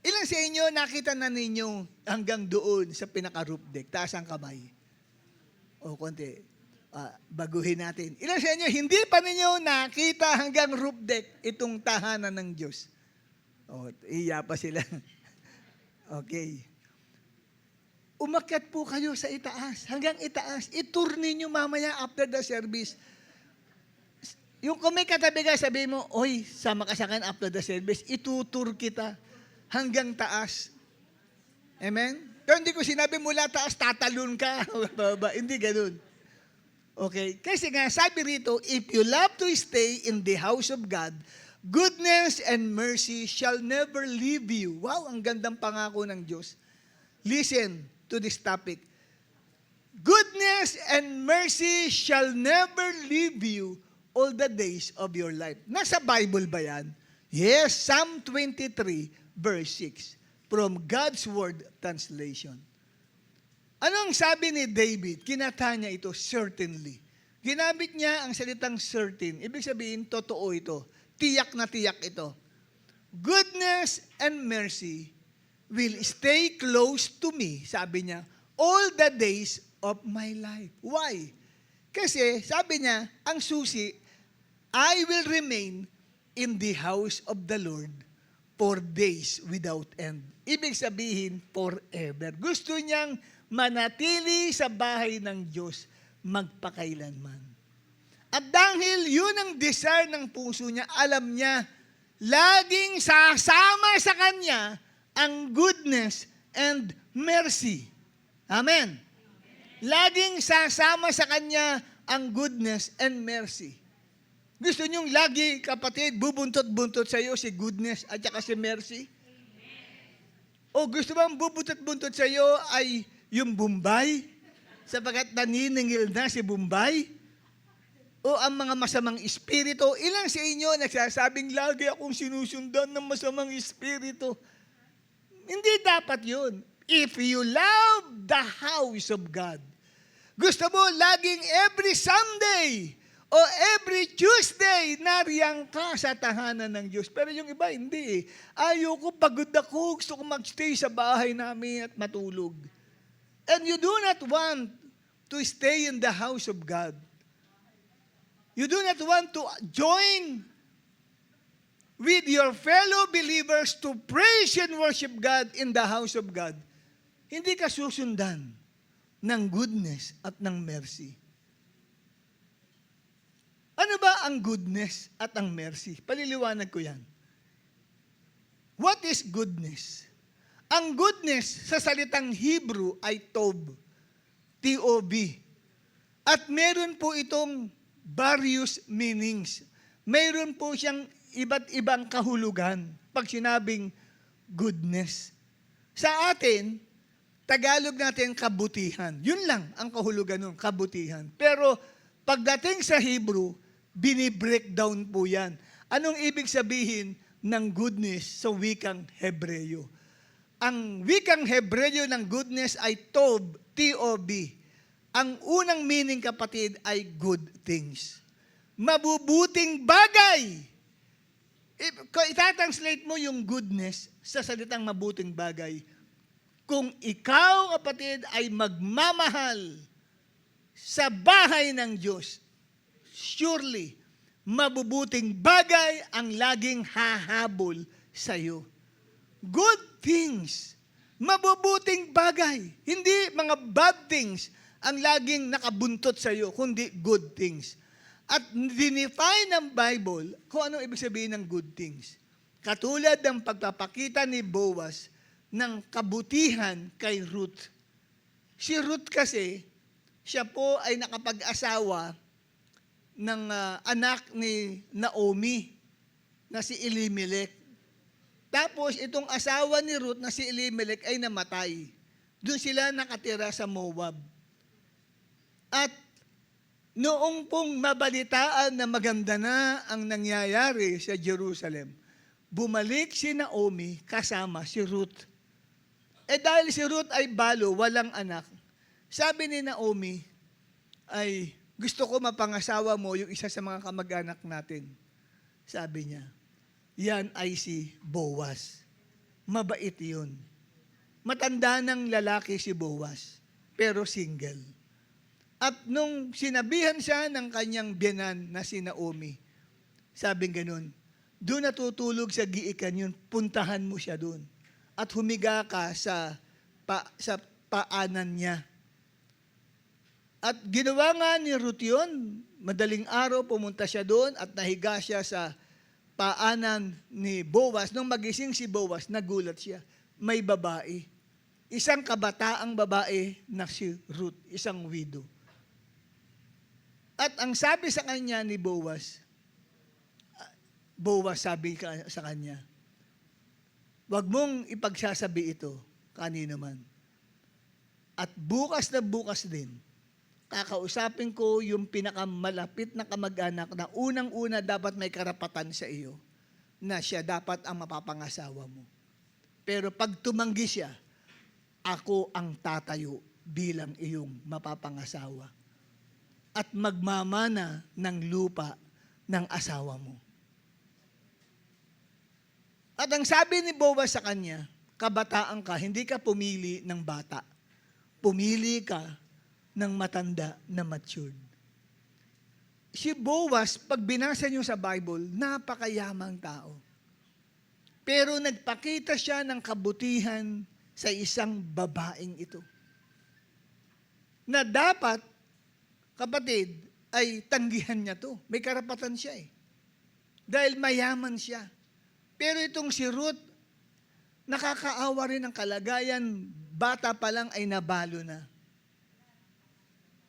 Ilan sa inyo nakita na ninyo hanggang doon sa pinaka-roof deck? Taas ang kamay. O konti. Baguhin natin. Ilan sa inyo hindi pa ninyo nakita hanggang roof deck itong tahanan ng Diyos? O, iya pa sila. Okay. Umakyat po kayo sa itaas. Hanggang itaas. I-tour ninyo mamaya after the service. Yung kung may katabi ka, sabihin mo, oy, sama ka sa akin after the service, itutur kita hanggang taas. Amen? Pero hindi ko sinabi mula taas, tatalon ka. Hindi ganun. Okay? Kasi nga, sabi rito, if you love to stay in the house of God, goodness and mercy shall never leave you. Wow, ang gandang pangako ng Diyos. Listen to this topic. Goodness and mercy shall never leave you all the days of your life. Nasa Bible ba yan? Yes, Psalm 23, verse 6, from God's Word Translation. Anong sabi ni David? Kinata niya ito, certainly. Ginamit niya ang salitang certain. Ibig sabihin, totoo ito. Tiyak na tiyak ito. Goodness and mercy will stay close to me, sabi niya, all the days of my life. Why? Kasi, sabi niya, ang susi, I will remain in the house of the Lord for days without end. Ibig sabihin, forever. Gusto niyang manatili sa bahay ng Diyos magpakailanman. At dahil yun ang desire ng puso niya, alam niya, laging sasama sa kanya ang goodness and mercy. Amen. Laging sasama sa kanya ang goodness and mercy. Gusto niyong lagi, kapatid, bubuntot-buntot sa iyo si goodness at saka si mercy? O gusto bang bubuntot-buntot sa iyo ay yung Bombay? Sapagkat naniningil na si Bombay? O ang mga masamang espiritu? Ilang sa inyo nagsasabing lagi akong sinusundan ng masamang espiritu? Hindi dapat yun. If you love the house of God, gusto mo laging every Sunday o every Tuesday nariyan ka sa tahanan ng Diyos. Pero yung iba, hindi. Ayoko, pagod ako, gusto ko magstay sa bahay namin at matulog. And you do not want to stay in the house of God. You do not want to join with your fellow believers to praise and worship God in the house of God. Hindi ka susundan ng goodness at ng mercy. Ano ba ang goodness at ang mercy? Paliliwanag ko yan. What is goodness? Ang goodness sa salitang Hebrew ay Tob. T-O-B. At meron po itong various meanings. Meron po siyang iba't ibang kahulugan pag sinabing goodness. Sa atin, Tagalog natin kabutihan. Yun lang ang kahulugan nun, kabutihan. Pero pagdating sa Hebrew, bini-breakdown po yan. Anong ibig sabihin ng goodness sa wikang Hebreo? Ang wikang Hebreo ng goodness ay Tob, T-O-B. Ang unang meaning, kapatid, ay good things. Mabubuting bagay. Kung itatranslate mo yung goodness sa salitang mabuting bagay, kung ikaw, kapatid, ay magmamahal sa bahay ng Diyos, surely, mabubuting bagay ang laging hahabol sa iyo. Good things. Mabubuting bagay. Hindi mga bad things ang laging nakabuntot sa iyo, kundi good things. At dinefine ng Bible kung anong ibig sabihin ng good things. Katulad ng pagpapakita ni Boaz ng kabutihan kay Ruth. Si Ruth kasi, siya po ay nakapag-asawa ng anak ni Naomi na si Elimelech. Tapos itong asawa ni Ruth na si Elimelech ay namatay. Doon sila nakatira sa Moab. At noong pong mabalitaan na maganda na ang nangyayari sa Jerusalem, bumalik si Naomi kasama si Ruth. Dahil si Ruth ay balo, walang anak, sabi ni Naomi, ay gusto ko mapangasawa mo yung isa sa mga kamag-anak natin. Sabi niya, yan ay si Boaz. Mabait yun. Matanda ng lalaki si Boaz, pero single. At nung sinabihan siya ng kanyang biyanan na si Naomi, sabing ganun, doon natutulog sa giikan yun, puntahan mo siya doon. At humiga ka sa paanan niya. At ginawa nga ni Ruth yun, madaling araw pumunta siya doon at nahiga siya sa paanan ni Boaz. Nung magising si Boaz, nagulat siya. May babae. Isang kabataang babae na si Ruth, isang widow. At ang sabi sa kanya ni Boaz sabi sa kanya, wag mong ipagsasabi ito kanino man. At bukas na bukas din, kakausapin ko yung pinakamalapit na kamag-anak na unang-una dapat may karapatan sa iyo na siya dapat ang mapapangasawa mo. Pero pag tumanggi siya, ako ang tatayo bilang iyong mapapangasawa at magmamana ng lupa ng asawa mo. At ang sabi ni Boaz sa kanya, kabataan ka, hindi ka pumili ng bata. Pumili ka ng matanda na matured. Si Boaz, pag binasa niyo sa Bible, napakayamang tao. Pero nagpakita siya ng kabutihan sa isang babaeng ito. Na dapat, kapatid, ay tanggihan niya to. May karapatan siya eh. Dahil mayaman siya. Pero itong si Ruth, nakakaawa rin ang kalagayan, bata pa lang ay nabalo na.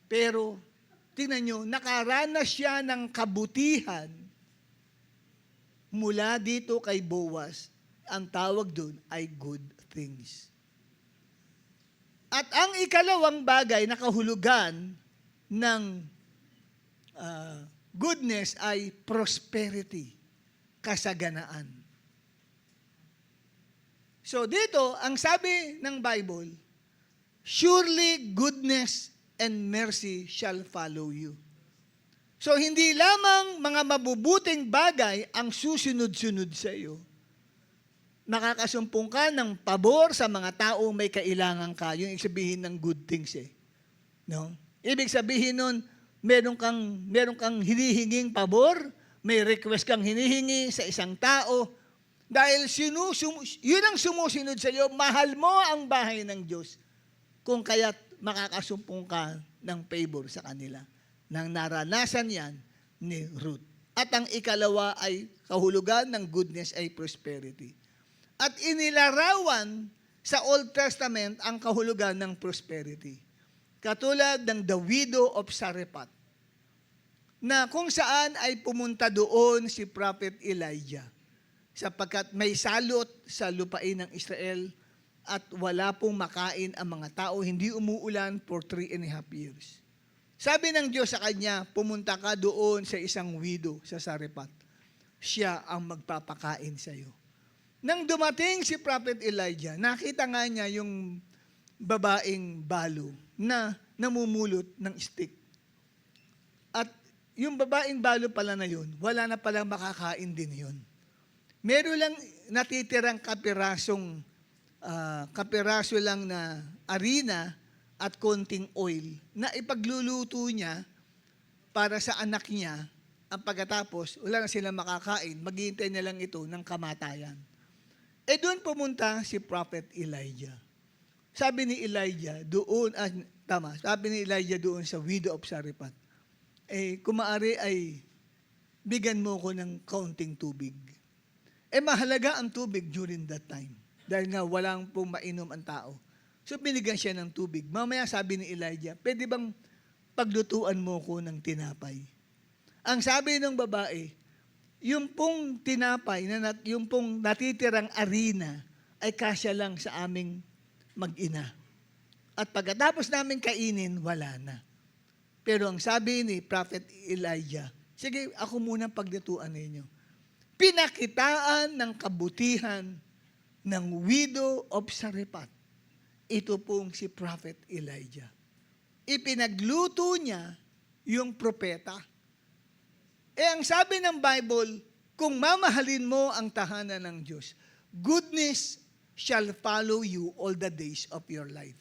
Pero, tingnan nyo, nakaranas siya ng kabutihan mula dito kay Boaz. Ang tawag doon ay good things. At ang ikalawang bagay na kahulugan ng goodness ay prosperity, kasaganaan. So dito, ang sabi ng Bible, surely goodness and mercy shall follow you. So hindi lamang mga mabubuting bagay ang susunod-sunod sa iyo. Nakakasumpong ka ng pabor sa mga taong may kailangan ka. Yung ibig sabihin ng good things eh. No? Ibig sabihin nun, meron kang hinihinging pabor, may request kang hinihingi sa isang tao, dahil yun ang sumusunod sa iyo, mahal mo ang bahay ng Diyos. Kung kaya't makakasumpong ka ng favor sa kanila. Nang naranasan yan ni Ruth. At ang ikalawa ay kahulugan ng goodness ay prosperity. At inilarawan sa Old Testament ang kahulugan ng prosperity. Katulad ng the widow of Sarephat, na kung saan ay pumunta doon si Prophet Elijah, sapagkat may salot sa lupain ng Israel at wala pong makain ang mga tao, hindi umuulan for 3.5 years. Sabi ng Diyos sa kanya, pumunta ka doon sa isang widow sa Sarephat. Siya ang magpapakain sa iyo. Nang dumating si Prophet Elijah, nakita nga niya yung babaeng balo na namumulot ng stick. At yung babaeng balo pala na yun, wala na palang makakain din yun. Meron lang natitirang kapiraso lang na harina at konting oil na ipagluluto niya para sa anak niya. Ang pagkatapos, wala na silang makakain, maghihintay na lang ito ng kamatayan. Doon pumunta si Prophet Elijah. Sabi ni Elijah doon sa widow of Sarephat, kung maaari ay bigyan mo ko ng kaunting tubig. Mahalaga ang tubig during that time. Dahil nga walang pong mainom ang tao. So binigyan siya ng tubig. Mamaya sabi ni Elijah, pwede bang paglutuan mo ko ng tinapay? Ang sabi ng babae, yung pong tinapay, yung pong natitirang harina, ay kasya lang sa aming mag-ina. At pagkatapos namin kainin, wala na. Pero ang sabi ni Prophet Elijah, sige, ako muna paglutuan ninyo. Pinakitaan ng kabutihan ng widow of Sarephat. Ito pong si Prophet Elijah. Ipinagluto niya yung propeta. Ang sabi ng Bible, kung mamahalin mo ang tahanan ng Diyos, goodness shall follow you all the days of your life.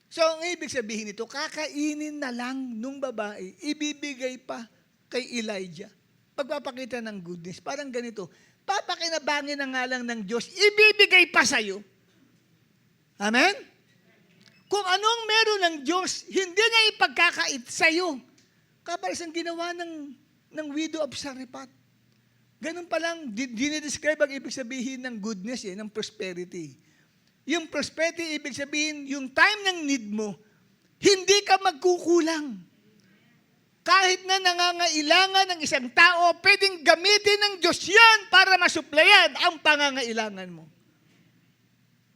So, ang ibig sabihin nito, kakainin na lang nung babae, ibibigay pa kay Elijah. Pagpapakita ng goodness, parang ganito, papakinabangin na nga lang ng Diyos, ibibigay pa sa'yo. Amen? Kung anong meron ng Diyos, hindi niya ipagkakait sa'yo. Kapares ang ginawa ng widow of Sarephat. Ganun pa lang, dinidescribe ang ibig sabihin ng goodness, ng prosperity. Yung prosperity, ibig sabihin, yung time ng need mo, hindi ka magkukulang. Kahit na nangangailangan ng isang tao, pwedeng gamitin ng Diyos yan para masuplayan ang pangangailangan mo.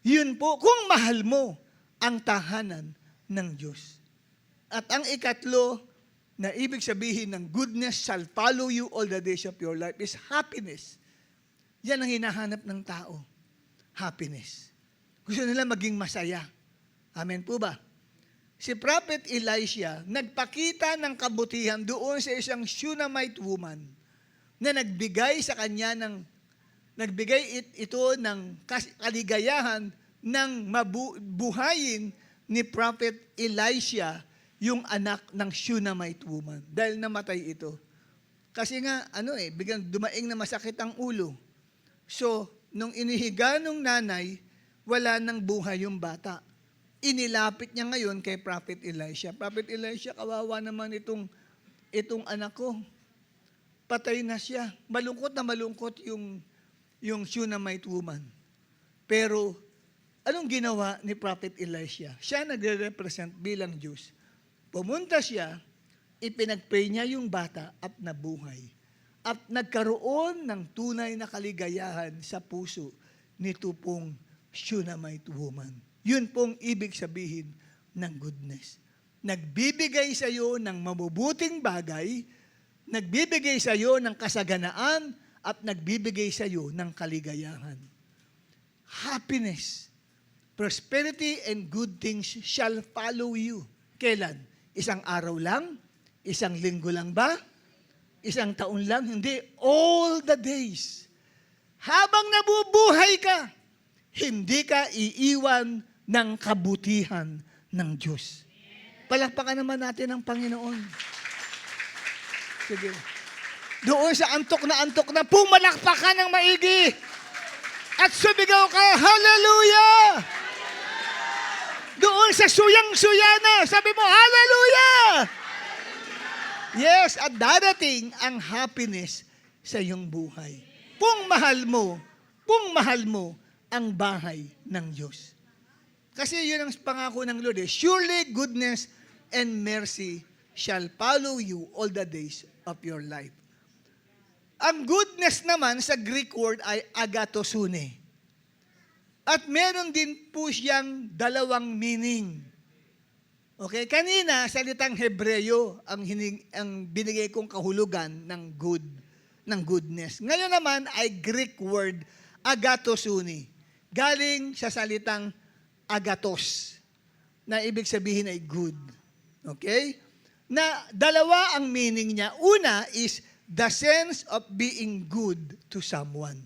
Yun po, kung mahal mo ang tahanan ng Diyos. At ang ikatlo, na ibig sabihin ng goodness shall follow you all the days of your life is happiness. Yan ang hinahanap ng tao. Happiness. Gusto nila maging masaya. Amen po ba? Si Prophet Elisha, nagpakita ng kabutihan doon sa isang Shunammite woman na nagbigay ito ng kaligayahan ng mabuhayin ni Prophet Elisha yung anak ng Shunammite woman. Dahil namatay ito. Kasi nga, biglang dumaing na masakit ang ulo. So, nung inihiga nung nanay, wala nang buhay yung bata. Inilapit niya ngayon kay Prophet Elisha. Prophet Elisha, kawawa naman itong anak ko. Patay na siya. Malungkot na malungkot yung Shunammite woman. Pero, anong ginawa ni Prophet Elisha? Siya nagre-represent bilang Diyos. Pumunta siya, ipinag-pray niya yung bata at nabuhay. At nagkaroon ng tunay na kaligayahan sa puso nito pong Shunammite woman. Yun pong ibig sabihin ng goodness. Nagbibigay sa iyo ng mabubuting bagay, nagbibigay sa iyo ng kasaganaan, at nagbibigay sa iyo ng kaligayahan. Happiness, prosperity, and good things shall follow you. Kailan? Isang araw lang? Isang linggo lang ba? Isang taon lang? Hindi. All the days. Habang nabubuhay ka, hindi ka iiwan ng kabutihan ng Diyos. Palakpakan naman natin ang Panginoon. Sige. Doon sa antok na, pumalakpak ka ng maigi. At sumigaw ka, Hallelujah! Doon sa suyang-suya na, sabi mo, Hallelujah! Yes, at darating ang happiness sa iyong buhay. Kung mahal mo ang bahay ng Diyos. Kasi yun ang pangako ng Lord. Surely goodness and mercy shall follow you all the days of your life. Ang goodness naman sa Greek word ay agatosune. At meron din po siyang dalawang meaning. Okay, kanina salitang Hebreyo ang binigay kong kahulugan ng goodness. Ngayon naman ay Greek word agatosune. Galing sa salitang agatos na ibig sabihin ay good. Okay? Na dalawa ang meaning niya. Una is the sense of being good to someone.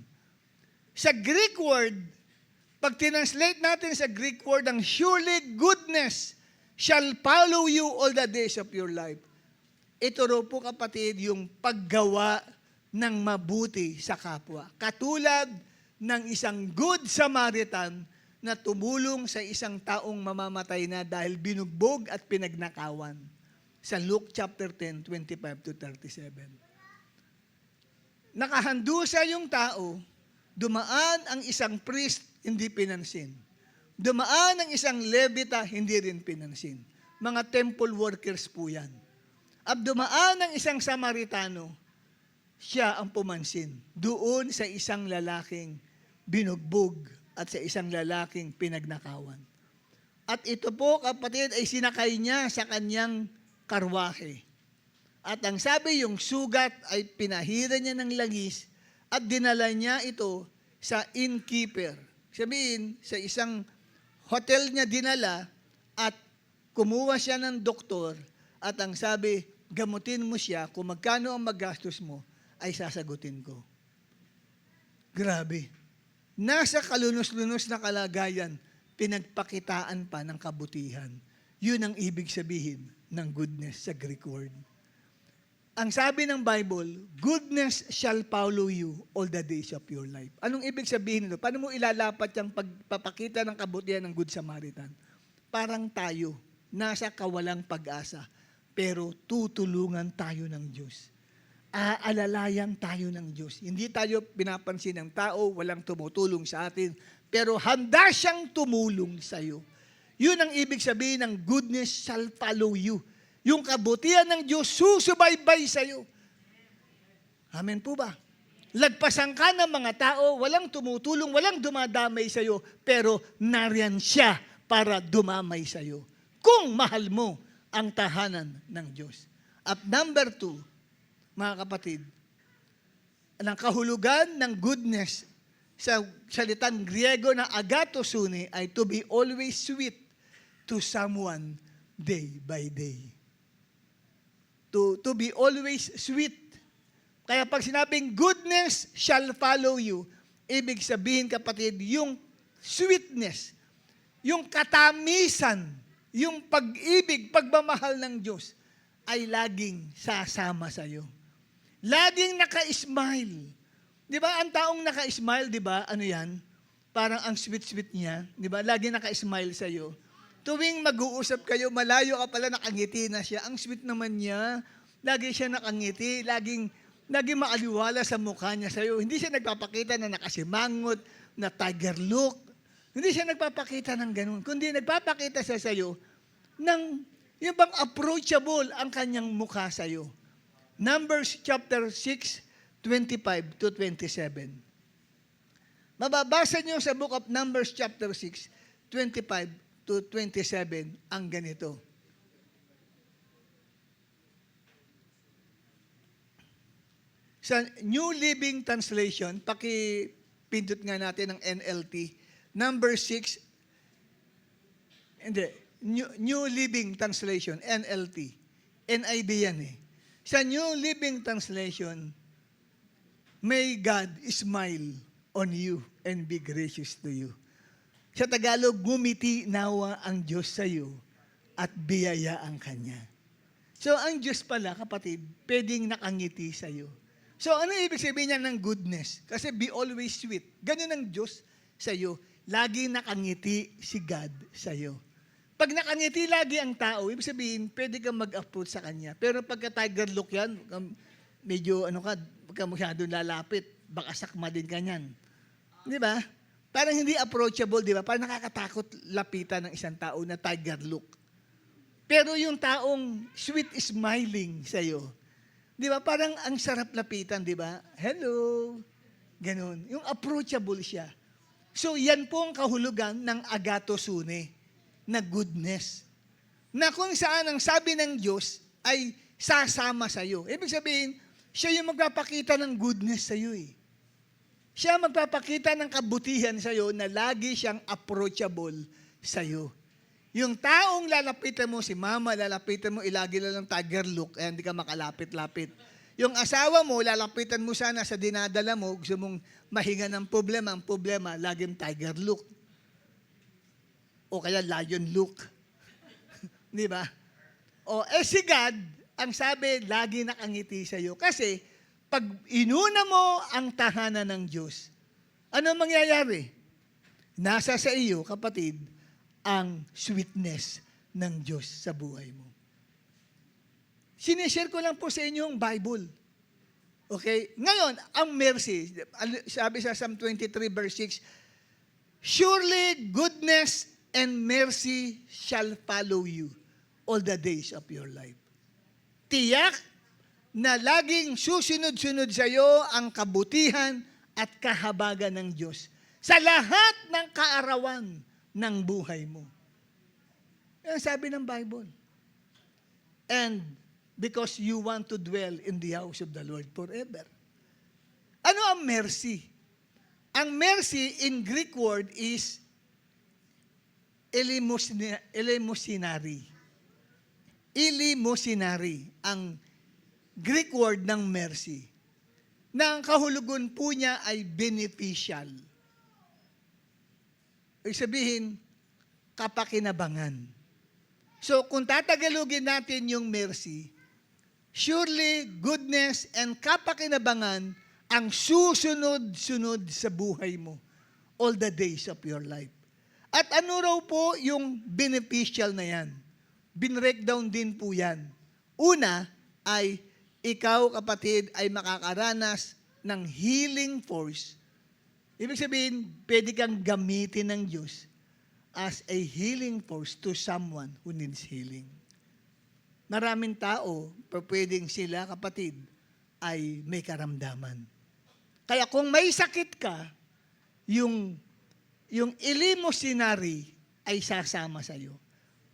Sa Greek word, pag tinranslate natin sa Greek word ang surely goodness shall follow you all the days of your life. Ito raw po kapatid yung paggawa ng mabuti sa kapwa. Katulad ng isang good Samaritan na tumulong sa isang taong mamamatay na dahil binugbog at pinagnakawan. Sa Luke chapter 10, 25 to 37. Nakahandusa yung tao, dumaan ang isang priest, hindi pinansin. Dumaan ang isang Levita, hindi rin pinansin. Mga temple workers po yan. At dumaan ang isang Samaritano, siya ang pumansin. Doon sa isang lalaking binugbog at sa isang lalaking pinagnakawan. At ito po, kapatid, ay sinakay niya sa kanyang karwahe. At ang sabi, yung sugat ay pinahira niya ng langis at dinala niya ito sa innkeeper. Sabihin, sa isang hotel niya dinala at kumuha siya ng doktor at ang sabi, gamutin mo siya, kung magkano ang magastos mo, ay sasagutin ko. Grabe. Nasa kalunos-lunos na kalagayan, pinagpakitaan pa ng kabutihan. Yun ang ibig sabihin ng goodness sa Greek word. Ang sabi ng Bible, goodness shall follow you all the days of your life. Anong ibig sabihin nito? Paano mo ilalapat yung pagpapakita ng kabutihan ng Good Samaritan? Parang tayo, nasa kawalang pag-asa, pero tutulungan tayo ng Diyos. Aalalayan tayo ng Diyos. Hindi tayo pinapansin ng tao, walang tumutulong sa atin, pero handa siyang tumulong sa iyo. Yun ang ibig sabihin ng goodness shall follow you. Yung kabutihan ng Diyos susubaybay sa iyo. Amen po ba? Lagpasan ka ng mga tao, walang tumutulong, walang dumadamay sa iyo, pero nariyan siya para dumamay sa iyo. Kung mahal mo ang tahanan ng Diyos. At number 2, mga kapatid, ang kahulugan ng goodness sa salitang Griego na agatosune ay to be always sweet to someone day by day. To be always sweet. Kaya pag sinabing goodness shall follow you, ibig sabihin kapatid, yung sweetness, yung katamisan, yung pag-ibig, pagmamahal ng Diyos ay laging sasama sa iyo. Laging naka-smile. Di ba? Ang taong naka-smile, di ba? Ano yan? Parang ang sweet-sweet niya. Di ba? Laging naka-smile sa iyo. Tuwing mag-uusap kayo, malayo ka pala, nakangiti na siya. Ang sweet naman niya. Lagi siya nakangiti. Laging maaliwala sa mukha niya sa iyo. Hindi siya nagpapakita na nakasimangot, na tiger look. Hindi siya nagpapakita ng ganun. Kundi nagpapakita siya sa iyo ng yung bang approachable ang kanyang mukha sa iyo. Numbers chapter 6, 25 to 27. Mababasa niyo sa book of Numbers chapter 6, 25 to 27 ang ganito. Sa New Living Translation, pakipindot nga natin ang NLT, number 6, New Living Translation, NLT. NIV yan eh. Sa New Living Translation, may God smile on you and be gracious to you. Sa Tagalog, ngumiti nawa ang Diyos sa iyo at biyaya ang Kanya. So, ang Diyos pala, kapatid, pwedeng nakangiti sa iyo. So, ano ibig sabihin niya ng goodness? Kasi be always sweet. Ganun ang Diyos sa iyo. Lagi nakangiti si God sa iyo. Pag nakangiti lagi ang tao, ibig sabihin, pwede kang mag-approach sa Kanya. Pero pagka tiger look yan, medyo, pagka masyadong lalapit, baka sakma din ka niyan. Di ba? Parang hindi approachable, di ba? Parang nakakatakot lapitan ng isang tao na tiger look. Pero yung taong sweet smiling sa'yo, di ba? Parang ang sarap lapitan, di ba? Hello. Ganon. Yung approachable siya. So, yan po ang kahulugan ng agatosune, na goodness. Na kung saan ang sabi ng Diyos ay sasama sa'yo. Ibig sabihin, siya yung magpapakita ng goodness sa'yo eh. Siya magpapakita ng kabutihan sa'yo na lagi siyang approachable sa'yo. Yung taong lalapitan mo, si mama, lalapitan mo, ilagi lang tiger look, eh hindi ka makalapit-lapit. Yung asawa mo, lalapitan mo sana sa dinadala mo, gusto mong mahinga ng problema, ang problema, laging tiger look. O kaya lion look. Di ba? O si God, ang sabi, lagi nakangiti sa'yo. Kasi, pag inuna mo ang tahanan ng Diyos, ano mangyayari? Nasa sa iyo, kapatid, ang sweetness ng Diyos sa buhay mo. Sinishare ko lang po sa inyo yung Bible. Okay? Ngayon, ang mercy, sabi sa Psalm 23 verse 6, surely goodness and mercy shall follow you all the days of your life. Tiyak na laging susunod-sunod sa iyo ang kabutihan at kahabagan ng Diyos sa lahat ng kaarawan ng buhay mo. Yan sabi ng Bible. And because you want to dwell in the house of the Lord forever. Ano ang mercy? Ang mercy in Greek word is eleemosynary. Eleemosynary ang Greek word ng mercy, na ang kahulugan po niya ay beneficial. Ibig sabihin, kapakinabangan. So, kung tatagalogin natin yung mercy, surely goodness and kapakinabangan ang susunod-sunod sa buhay mo all the days of your life. At ano raw po yung beneficial na yan? Binreakdown din po yan. Una ay ikaw, kapatid, ay makakaranas ng healing force. Ibig sabihin, pwede kang gamitin ng Diyos as a healing force to someone who needs healing. Maraming tao, pwedeng sila, kapatid, ay may karamdaman. Kaya kung may sakit ka, yung eleemosynary ay sasama sa iyo.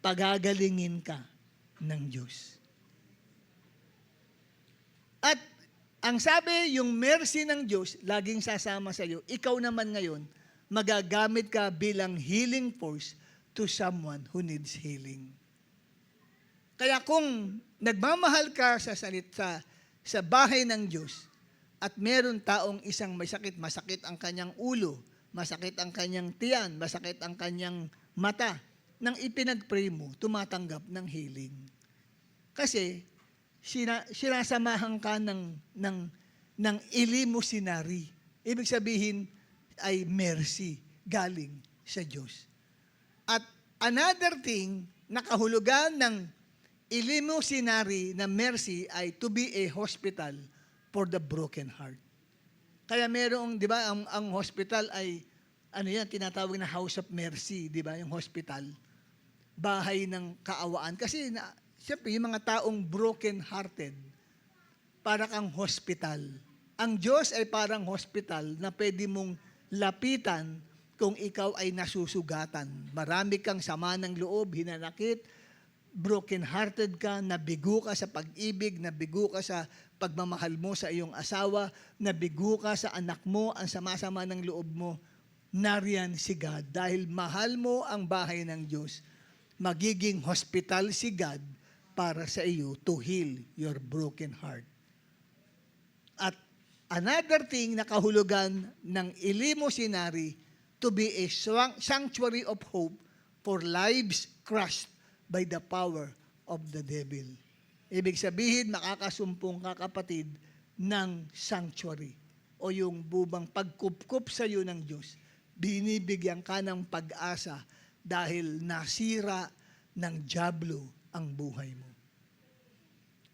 Pagagalingin ka ng Diyos. At ang sabi, yung mercy ng Diyos, laging sasama sa iyo. Ikaw naman ngayon, magagamit ka bilang healing force to someone who needs healing. Kaya kung nagmamahal ka sa bahay ng Diyos, at meron taong isang may sakit, masakit ang kanyang ulo, masakit ang kanyang tiyan, masakit ang kanyang mata, nang ipinag-pray mo, tumatanggap ng healing. Kasi, sinasamahan ka ng eleemosynary. Ibig sabihin ay mercy galing sa Diyos. At another thing, nakahulugan ng eleemosynary na mercy ay to be a hospital for the broken heart. Kaya merong, di ba, ang hospital ay, tinatawag na house of mercy, di ba, yung hospital. Bahay ng kaawaan. Kasi, siyempre, yung mga taong broken-hearted, para kang hospital. Ang Diyos ay parang hospital na pwede mong lapitan kung ikaw ay nasusugatan. Marami kang sama ng loob, hinanakit, broken-hearted ka, nabigo ka sa pag-ibig, nabigo ka sa pagmamahal mo sa iyong asawa, nabigo ka sa anak mo, ang sama-sama ng loob mo, nariyan si God. Dahil mahal mo ang bahay ng Diyos, magiging hospital si God para sa iyo to heal your broken heart. At another thing na kahulugan ng eleemosynary, to be a sanctuary of hope for lives crushed by the power of the devil. Ibig sabihin, makakasumpong ka, kapatid, ng sanctuary o yung bubang pagkupkup sa iyo ng Diyos. Binibigyan ka ng pag-asa dahil nasira ng dyablo ang buhay mo.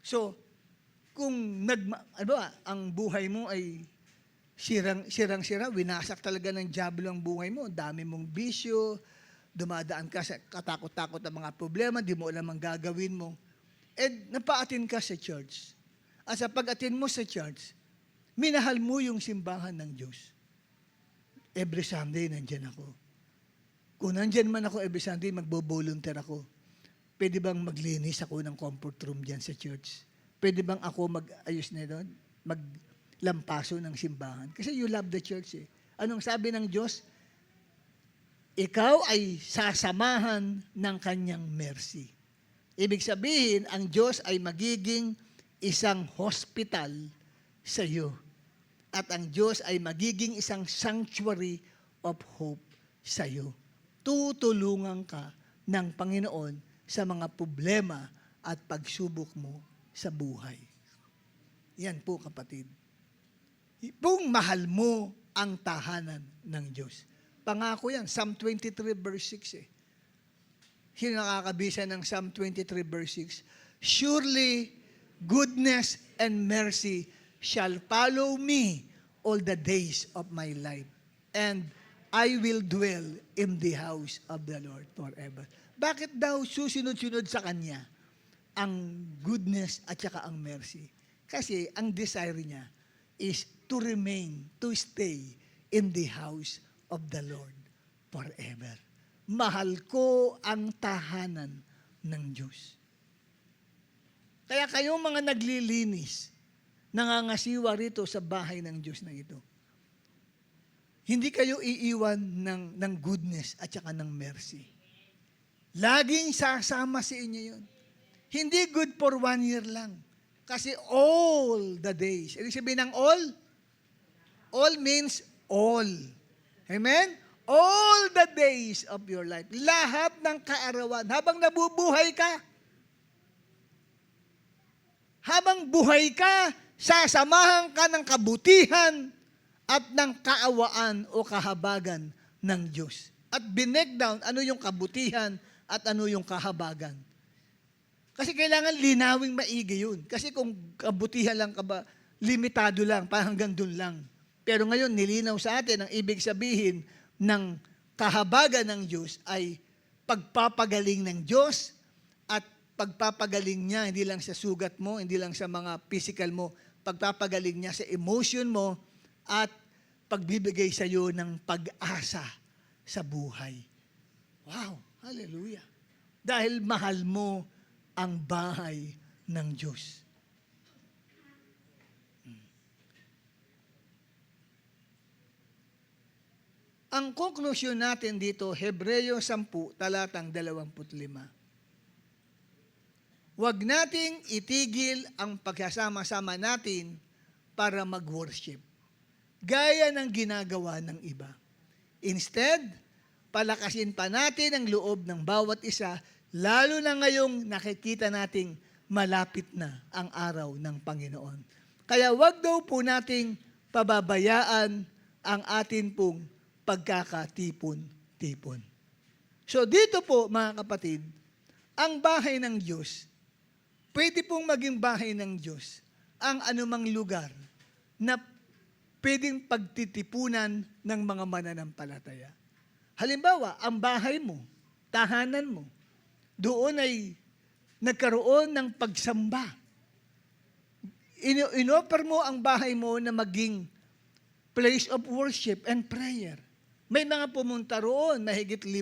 So, kung ang buhay mo ay sirang-sira, winasak talaga ng diablo ang buhay mo. Dami mong bisyo, dumadaan ka sa katakot-takot na mga problema, di mo alam ang gagawin mo. And napa-attend ka sa church. At sa pag-attend mo sa church, minahal mo yung simbahan ng Diyos. Every Sunday, nandyan ako. Kung nandyan man ako every Sunday, magbo-volunteer ako. Pwede bang maglinis ako ng comfort room dyan sa church? Pwede bang ako mag-ayos na doon? Maglampaso ng simbahan? Kasi you love the church eh. Anong sabi ng Diyos? Ikaw ay sasamahan ng kanyang mercy. Ibig sabihin, ang Diyos ay magiging isang hospital sa iyo. At ang Diyos ay magiging isang sanctuary of hope sa iyo. Tutulungan ka ng Panginoon sa mga problema at pagsubok mo sa buhay. Yan po, kapatid. Kung mahal mo ang tahanan ng Diyos. Pangako yan, Psalm 23 verse 6 eh. Sino nakakabisa ng Psalm 23 verse 6? Surely, goodness and mercy shall follow me all the days of my life, and I will dwell in the house of the Lord forever. Bakit daw susunod-sunod sa Kanya ang goodness at saka ang mercy? Kasi ang desire niya is to remain, to stay in the house of the Lord forever. Mahal ko ang tahanan ng Diyos. Kaya kayong mga naglilinis, nangangasiwa rito sa bahay ng Diyos na ito. Hindi kayo iiwan ng goodness at saka ng mercy. Laging sasama sa inyo yun. Hindi good for 1 year lang. Kasi all the days. Ibig sabihin ng all? All means all. Amen? All the days of your life. Lahat ng kaarawan. Habang nabubuhay ka, habang buhay ka, sasamahan ka ng kabutihan at ng kaawaan o kahabagan ng Diyos. At binekdown, ano yung kabutihan at ano yung kahabagan. Kasi kailangan linawing maigi yun. Kasi kung kabutihan lang ka ba, limitado lang, parang hanggang dun lang. Pero ngayon, nilinaw sa atin ang ibig sabihin ng kahabagan ng Diyos ay pagpapagaling ng Diyos at pagpapagaling niya hindi lang sa sugat mo, hindi lang sa mga physical mo, pagpapagaling niya sa emotion mo at pagbibigay sa iyo ng pag-asa sa buhay. Wow! Hallelujah! Dahil mahal mo ang bahay ng Diyos. Ang konklusyon natin dito, Hebreo 10, talatang 25. Huwag nating itigil ang pagsasama-sama natin para mag-worship, gaya ng ginagawa ng iba. Instead, palakasin pa natin ang loob ng bawat isa, lalo na ngayong nakikita nating malapit na ang araw ng Panginoon. Kaya wag daw po nating pababayaan ang atin pong pagkakatipon-tipon. So dito po, mga kapatid, ang bahay ng Diyos, pwede pong maging bahay ng Diyos ang anumang lugar na pwedeng pagtitipunan ng mga mananampalataya. Halimbawa, ang bahay mo, tahanan mo, doon ay nagkaroon ng pagsamba. Inoffer mo ang bahay mo na maging place of worship and prayer. May mga pumunta roon, mahigit 5,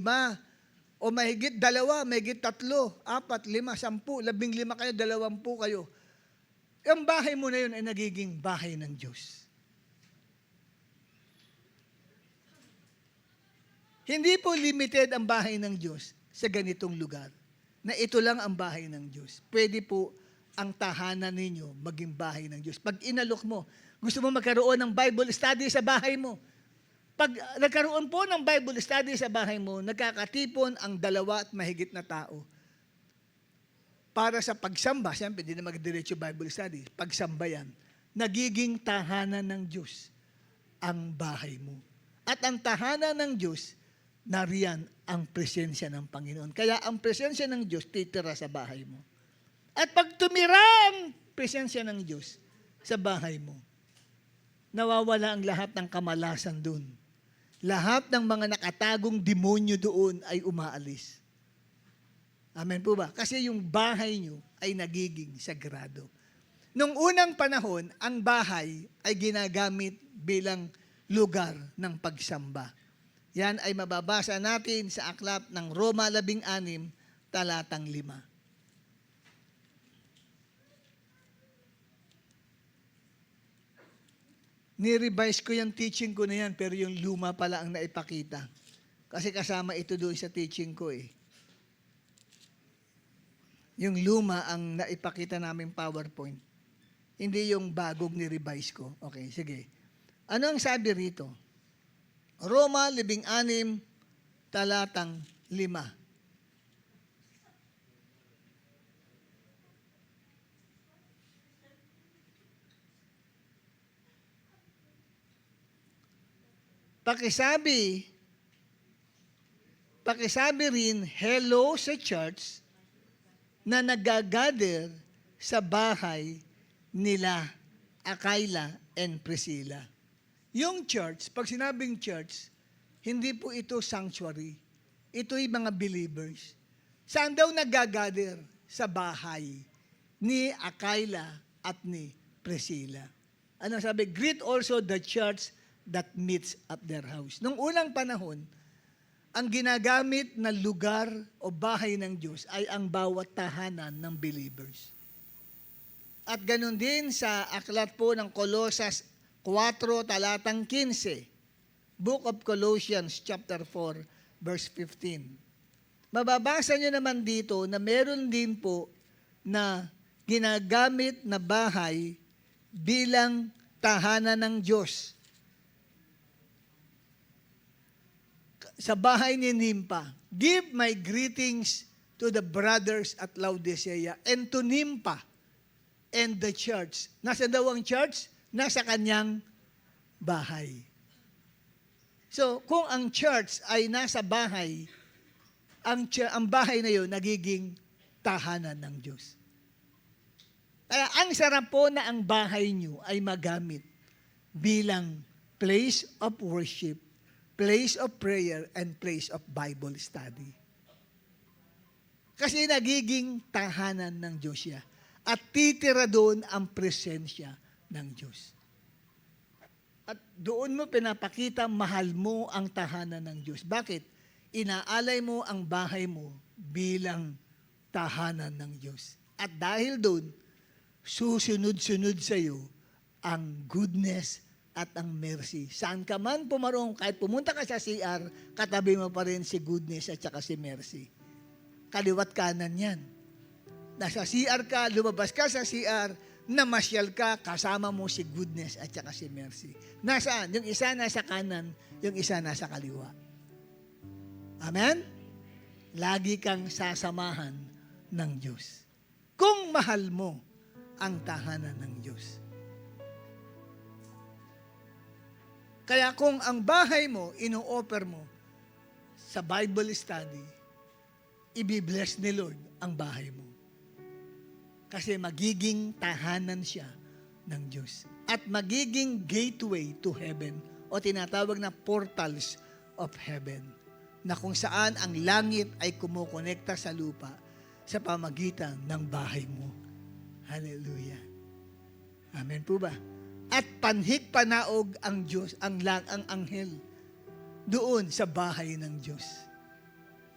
o mahigit 2, mahigit 3, 4, 5, 10, 15 kayo, 20 kayo. Ang bahay mo na yun ay nagiging bahay ng Diyos. Hindi po limited ang bahay ng Diyos sa ganitong lugar, na ito lang ang bahay ng Diyos. Pwede po ang tahanan ninyo maging bahay ng Diyos. Pag inalok mo, gusto mo magkaroon ng Bible study sa bahay mo, pag nagkaroon po ng Bible study sa bahay mo, nagkakatipon ang 2 at mahigit na tao. Para sa pagsamba, siyempre, hindi na magdiretso Bible study, pagsamba yan, nagiging tahanan ng Diyos ang bahay mo. At ang tahanan ng Diyos, nariyan ang presensya ng Panginoon. Kaya ang presensya ng Diyos titira sa bahay mo. At pag tumira ang presensya ng Diyos sa bahay mo, nawawala ang lahat ng kamalasan doon. Lahat ng mga nakatagong demonyo doon ay umaalis. Amen po ba? Kasi yung bahay nyo ay nagiging sagrado. Nung unang panahon, ang bahay ay ginagamit bilang lugar ng pagsamba. Yan ay mababasa natin sa aklat ng Roma 16, talatang 5. Ni-revise ko yung teaching ko na yan, pero yung luma pala ang naipakita. Kasi kasama ito doon sa teaching ko eh. Yung luma ang naipakita naming PowerPoint. Hindi yung bagong ni-revise ko. Okay, sige. Ano ang sabi rito? Roma 16, talatang 5. Pakisabi rin, hello sa church na nagagather sa bahay nila Aquila and Priscilla. Yung church, pag sinabing church, hindi po ito sanctuary. Ito'y mga believers. Saan daw nagagather? Sa bahay ni Aquila at ni Priscilla. Ano sabi? Greet also the church that meets at their house. Nung unang panahon, ang ginagamit na lugar o bahay ng Diyos ay ang bawat tahanan ng believers. At ganun din sa aklat po ng Colosas 4, talatang 15. Book of Colossians chapter 4, verse 15. Mababasa nyo naman dito na meron din po na ginagamit na bahay bilang tahanan ng Diyos. Sa bahay ni Nympha, give my greetings to the brothers at Laodicea and to Nympha and the church. Nasa daw ang church? Nasa kanyang bahay. So, kung ang church ay nasa bahay, ang bahay na yun nagiging tahanan ng Diyos. Kaya ang sarap po na ang bahay nyo ay magamit bilang place of worship, place of prayer, and place of Bible study. Kasi nagiging tahanan ng Diyos siya. At titira doon ang presensya ng Diyos. At doon mo pinapakita, mahal mo ang tahanan ng Diyos. Bakit? Inaalay mo ang bahay mo bilang tahanan ng Diyos. At dahil doon, susunod-sunod sa iyo ang goodness at ang mercy. Saan ka man pumarong, kahit pumunta ka sa CR, katabi mo pa rin si goodness at saka si mercy. Kaliwat kanan yan. Nasa CR ka, lumabas ka sa CR, namasyal ka, kasama mo si goodness at saka si mercy. Nasaan? Yung isa nasa kanan, yung isa nasa kaliwa. Amen? Lagi kang sasamahan ng Diyos. Kung mahal mo ang tahanan ng Diyos. Kaya kung ang bahay mo, ino-offer mo sa Bible study, i-bless ni Lord ang bahay mo. Kasi magiging tahanan siya ng Diyos. At magiging gateway to heaven o tinatawag na portals of heaven na kung saan ang langit ay kumukonekta sa lupa sa pamagitan ng bahay mo. Hallelujah. Amen po ba? At panhik panaog ang Diyos, ang anghel doon sa bahay ng Diyos.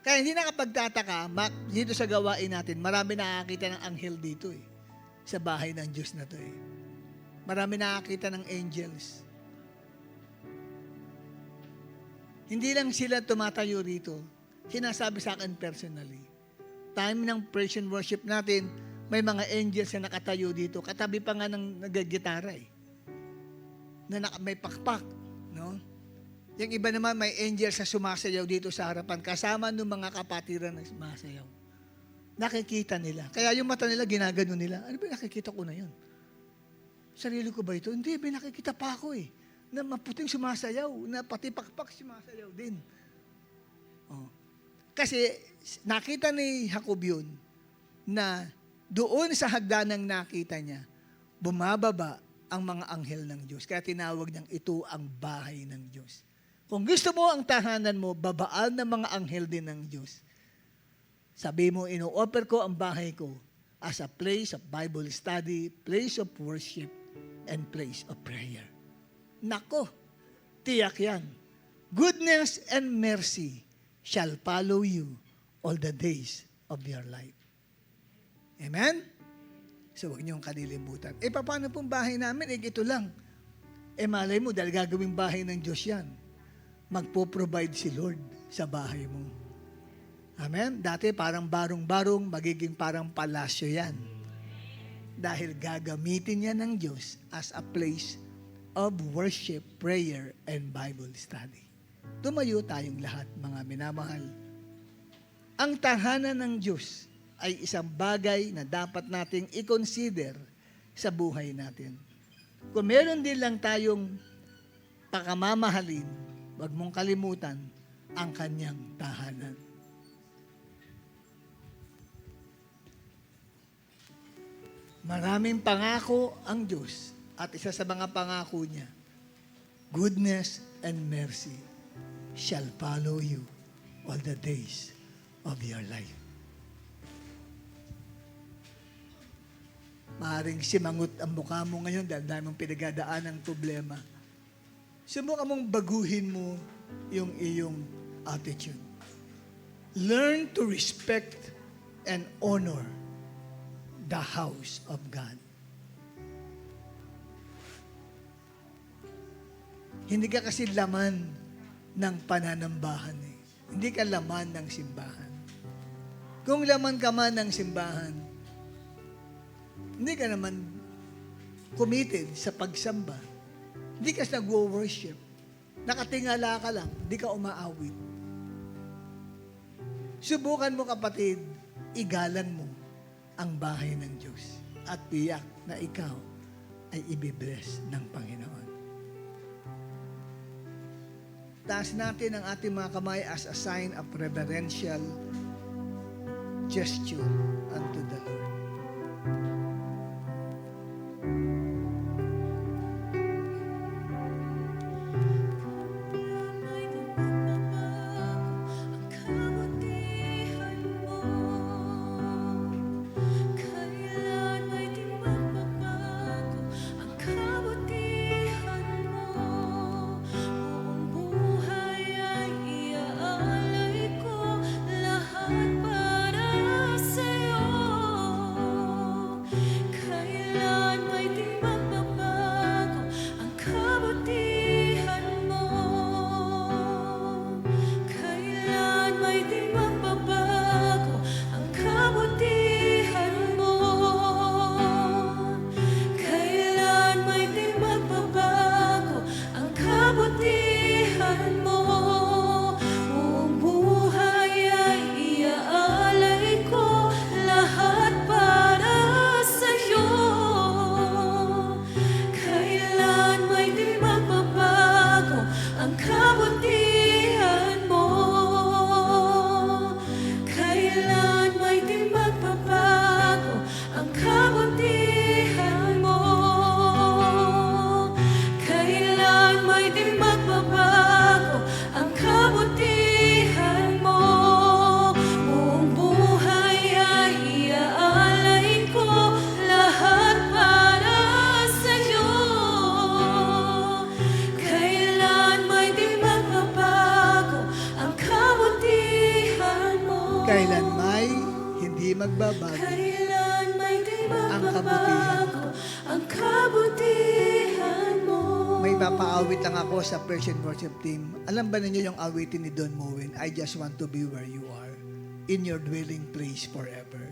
Kaya hindi nakapagtataka, dito sa gawain natin, marami nakakita ng anghel dito eh. Sa bahay ng Diyos na to eh. Marami nakakita ng angels. Hindi lang sila tumatayo rito. Sinasabi sa akin personally. Time ng praise and worship natin, may mga angels na nakatayo dito. Katabi pa nga ng nagagitara eh. Na may pakpak, no? Yung iba naman may angel sa sumasayaw dito sa harapan, kasama ng mga kapatiran na sumasayaw. Nakikita nila. Kaya yung mata nila, ginagano nila. Ano ba nakikita ko na yun? Sarili ko ba ito? Hindi, nakikita pa ako eh. Na maputing sumasayaw, na pati pakpak sumasayaw din. Oh. Kasi nakita ni Jacob yun, na doon sa hagdanang nakita niya, bumababa ang mga anghel ng Diyos. Kaya tinawag niyang ito ang bahay ng Diyos. Kung gusto mo ang tahanan mo, babaan ng mga anghel din ng Diyos. Sabi mo, ino-offer ko ang bahay ko as a place of Bible study, place of worship, and place of prayer. Nako, tiyak yan. Goodness and mercy shall follow you all the days of your life. Amen? So, huwag niyong kalilimutan. Paano pong bahay namin? Ito lang. Malay mo, dahil gagawing bahay ng Diyos yan, magpo-provide si Lord sa bahay mo. Amen? Dati parang barong-barong, magiging parang palasyo yan. Dahil gagamitin niya ng Diyos as a place of worship, prayer, and Bible study. Tumayo tayong lahat, mga minamahal. Ang tahanan ng Diyos ay isang bagay na dapat nating i-consider sa buhay natin. Kung meron din lang tayong pakamamahalin, huwag mong kalimutan ang kanyang tahanan. Maraming pangako ang Diyos at isa sa mga pangako niya, goodness and mercy shall follow you all the days of your life. Maaring simangot ang mukha mo ngayon dahil dahil mong pinagdadaan ng problema. Subukan mong baguhin mo yung iyong attitude. Learn to respect and honor the house of God. Hindi ka kasi laman ng pananambahan eh. Hindi ka laman ng simbahan. Kung laman ka man ng simbahan, hindi ka naman committed sa pagsamba. Hindi ka nag-worship. Nakatingala ka lang, hindi ka umaawit. Subukan mo kapatid, igalan mo ang bahay ng Diyos at tiyak na ikaw ay ibibless ng Panginoon. Taas natin ang ating mga kamay as a sign of reverential gesture unto the Lord. Kailanmay hindi magbabago ang kabutihan mo. May papaawit lang ako sa Persian Worship Team. Alam ba ninyo yung awitin ni Don Moen? I just want to be where you are, in your dwelling place forever.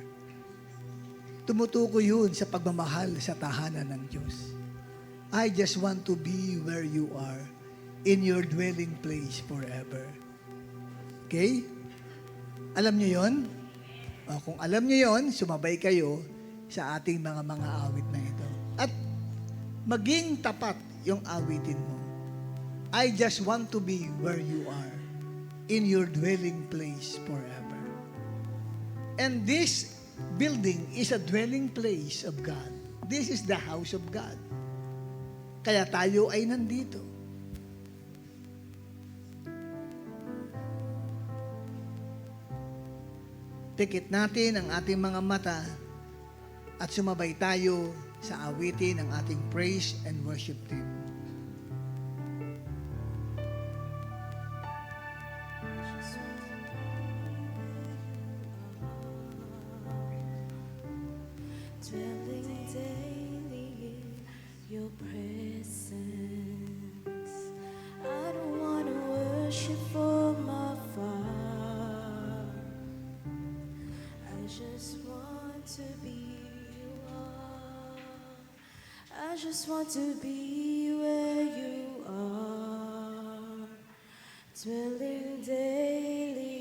Tumutuko yun sa pagmamahal sa tahanan ng Diyos. I just want to be where you are, in your dwelling place forever. Okay? Alam niyo yon? Kung alam niyo yon, sumabay kayo sa ating mga awit na ito. At maging tapat yung awitin mo. I just want to be where you are, in your dwelling place forever. And this building is a dwelling place of God. This is the house of God. Kaya tayo ay nandito. Pikit natin ang ating mga mata at sumabay tayo sa awitin ng ating praise and worship team. Dwelling daily in your presence. I don't want to worship from afar. I just want to be you are. I just want to be where you are. Dwelling daily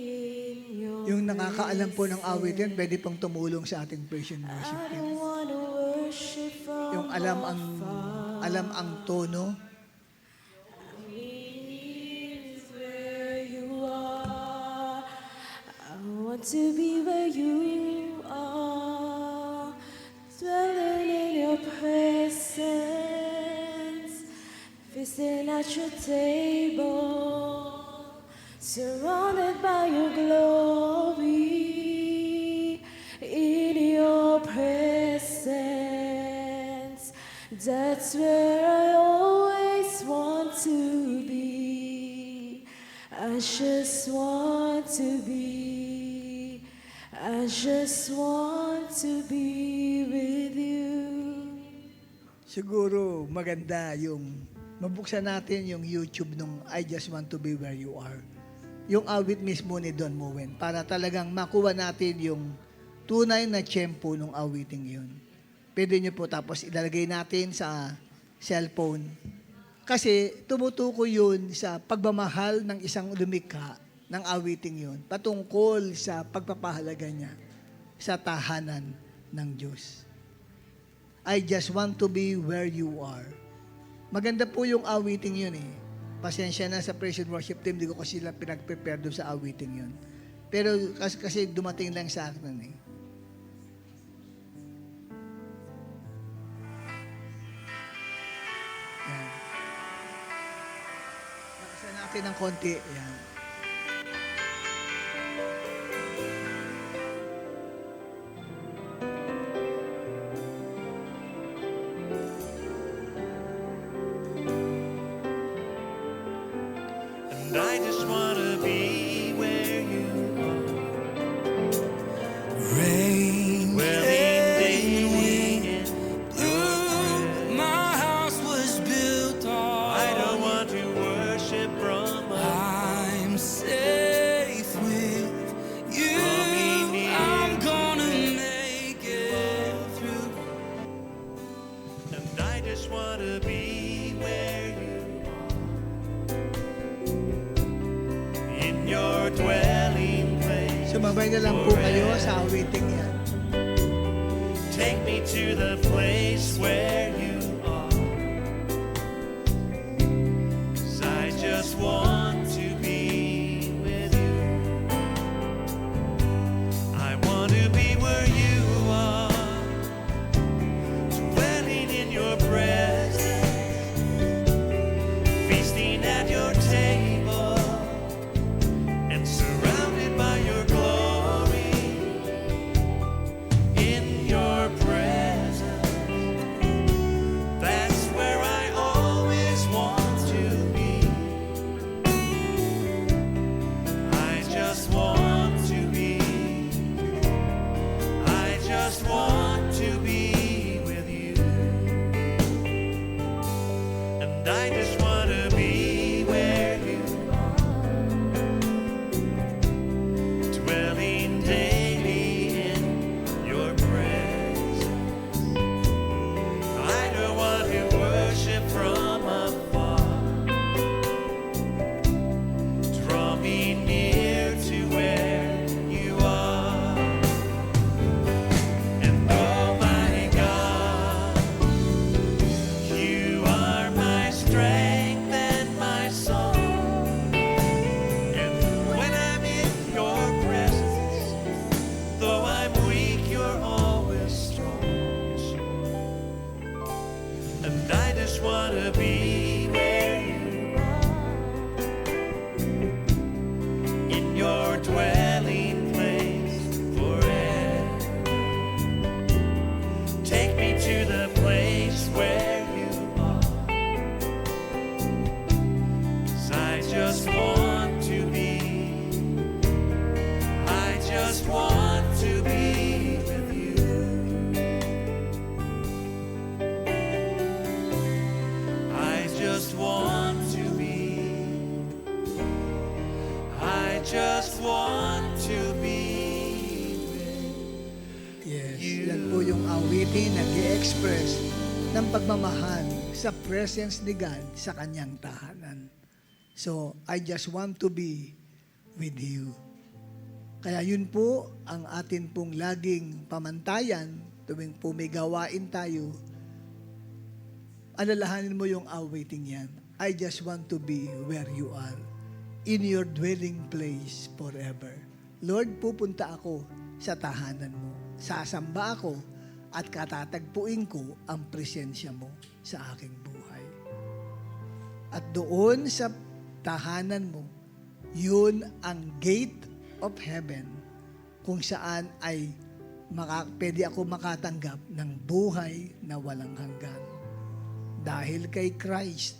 in your Yung nakakaalam po ng awitin, pwede pong tumulong sa ating praise and worship I team. don't want to worship from Yung alam ang tono, is where you are. I want to be where you are, dwelling in your presence, feasting at your table, surrounded by your glory, in your presence. That's where I always want to be. I just want to be. I just want to be with you. siguro maganda yung mabuksan natin yung YouTube nung I Just Want to Be Where You Are. Yung awit mismo ni Don Moen para talagang makuha natin yung tunay na tiyempo nung awiting yun. Pwede nyo po tapos ilalagay natin sa cellphone. Kasi tumutukoy yun sa pagmamahal ng isang lumikha ng awiting yun patungkol sa pagpapahalaga niya sa tahanan ng Diyos. I just want to be where you are. Maganda po yung awiting yun eh. Pasensya na sa praise and worship team, di ko kasi sila pinag-prepare doon sa awiting yun. Pero kasi dumating lang sa akin eh. Yan. Nakasan natin ng konti. Yan. And I just wanna be where you are. Rain Dwelling daily in blue, my house was built on. I don't want to worship from I'm safe with you. I'm gonna make it through. and I just wanna be where you are. In your dwelling place. Sumabay na lang po kayo sa awiting yan. Take me to the place where you are. 'Cause I just want to be with you. I want to be where you are. Dwelling in your presence. Feasting at your table. And surrounded by your glory. In your presence. just want to be with you. I just want to be. I just want to be with Yes, yan po yung awitin na i-express ng pagmamahal sa presence ni God sa kanyang tahanan. So, I just want to be with you. Kaya yun po ang atin pong laging pamantayan tuwing po may gawain tayo. Alalahanin mo yung awiting yan. I just want to be where you are, in your dwelling place forever. Lord, pupunta ako sa tahanan mo. Sasamba ako at katatagpuin ko ang presensya mo sa aking buhay. At doon sa tahanan mo, yun ang gate of heaven kung saan ay pwede ako makatanggap ng buhay na walang hanggan. Dahil kay Christ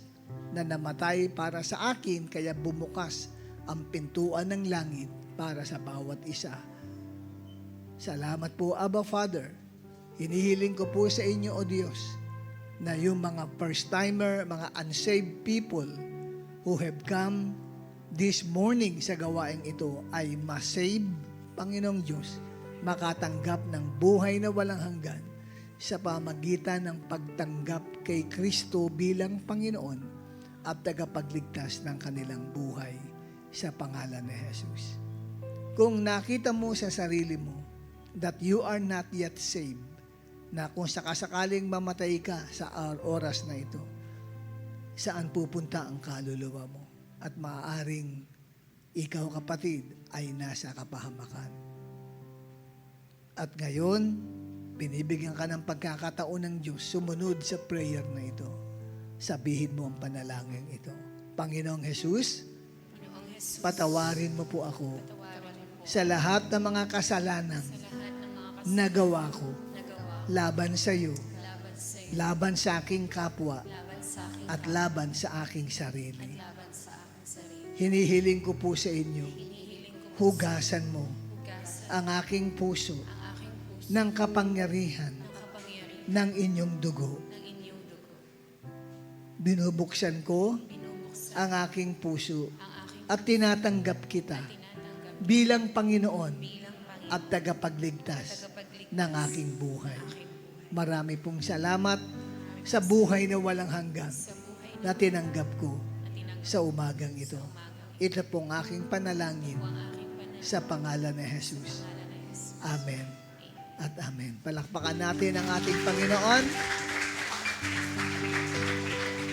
na namatay para sa akin, kaya bumukas ang pintuan ng langit para sa bawat isa. Salamat po, Abba Father. Hinihiling ko po sa inyo, O Diyos, na yung mga first-timer, mga unsaved people who have come this morning sa gawaing ito ay masave, Panginoong Diyos, makatanggap ng buhay na walang hanggan sa pamagitan ng pagtanggap kay Kristo bilang Panginoon at tagapagligtas ng kanilang buhay sa pangalan ni Jesus. Kung nakita mo sa sarili mo that you are not yet saved, na kung sakasakaling mamatay ka sa oras na ito, saan pupunta ang kaluluwa mo? At maaaring ikaw, kapatid, ay nasa kapahamakan. At ngayon, binibigyan ka ng pagkakataon ng Diyos sumunod sa prayer na ito. Sabihin mo ang panalangin ito. Panginoong Jesus, patawarin mo po ako sa lahat ng mga kasalanan na gawa ko laban sa iyo, laban sa aking kapwa, at laban sa aking sarili. Hinihiling ko po sa inyo, hugasan mo ang aking puso ng kapangyarihan ng inyong dugo. Binubuksan ko ang aking puso at tinatanggap kita bilang Panginoon at tagapagligtas ng aking buhay. Marami pong salamat sa buhay na walang hanggan na tinanggap ko sa umagang ito. Ito pong aking panalangin sa pangalan ni Jesus. Amen at amen. Palakpakan natin ang ating Panginoon.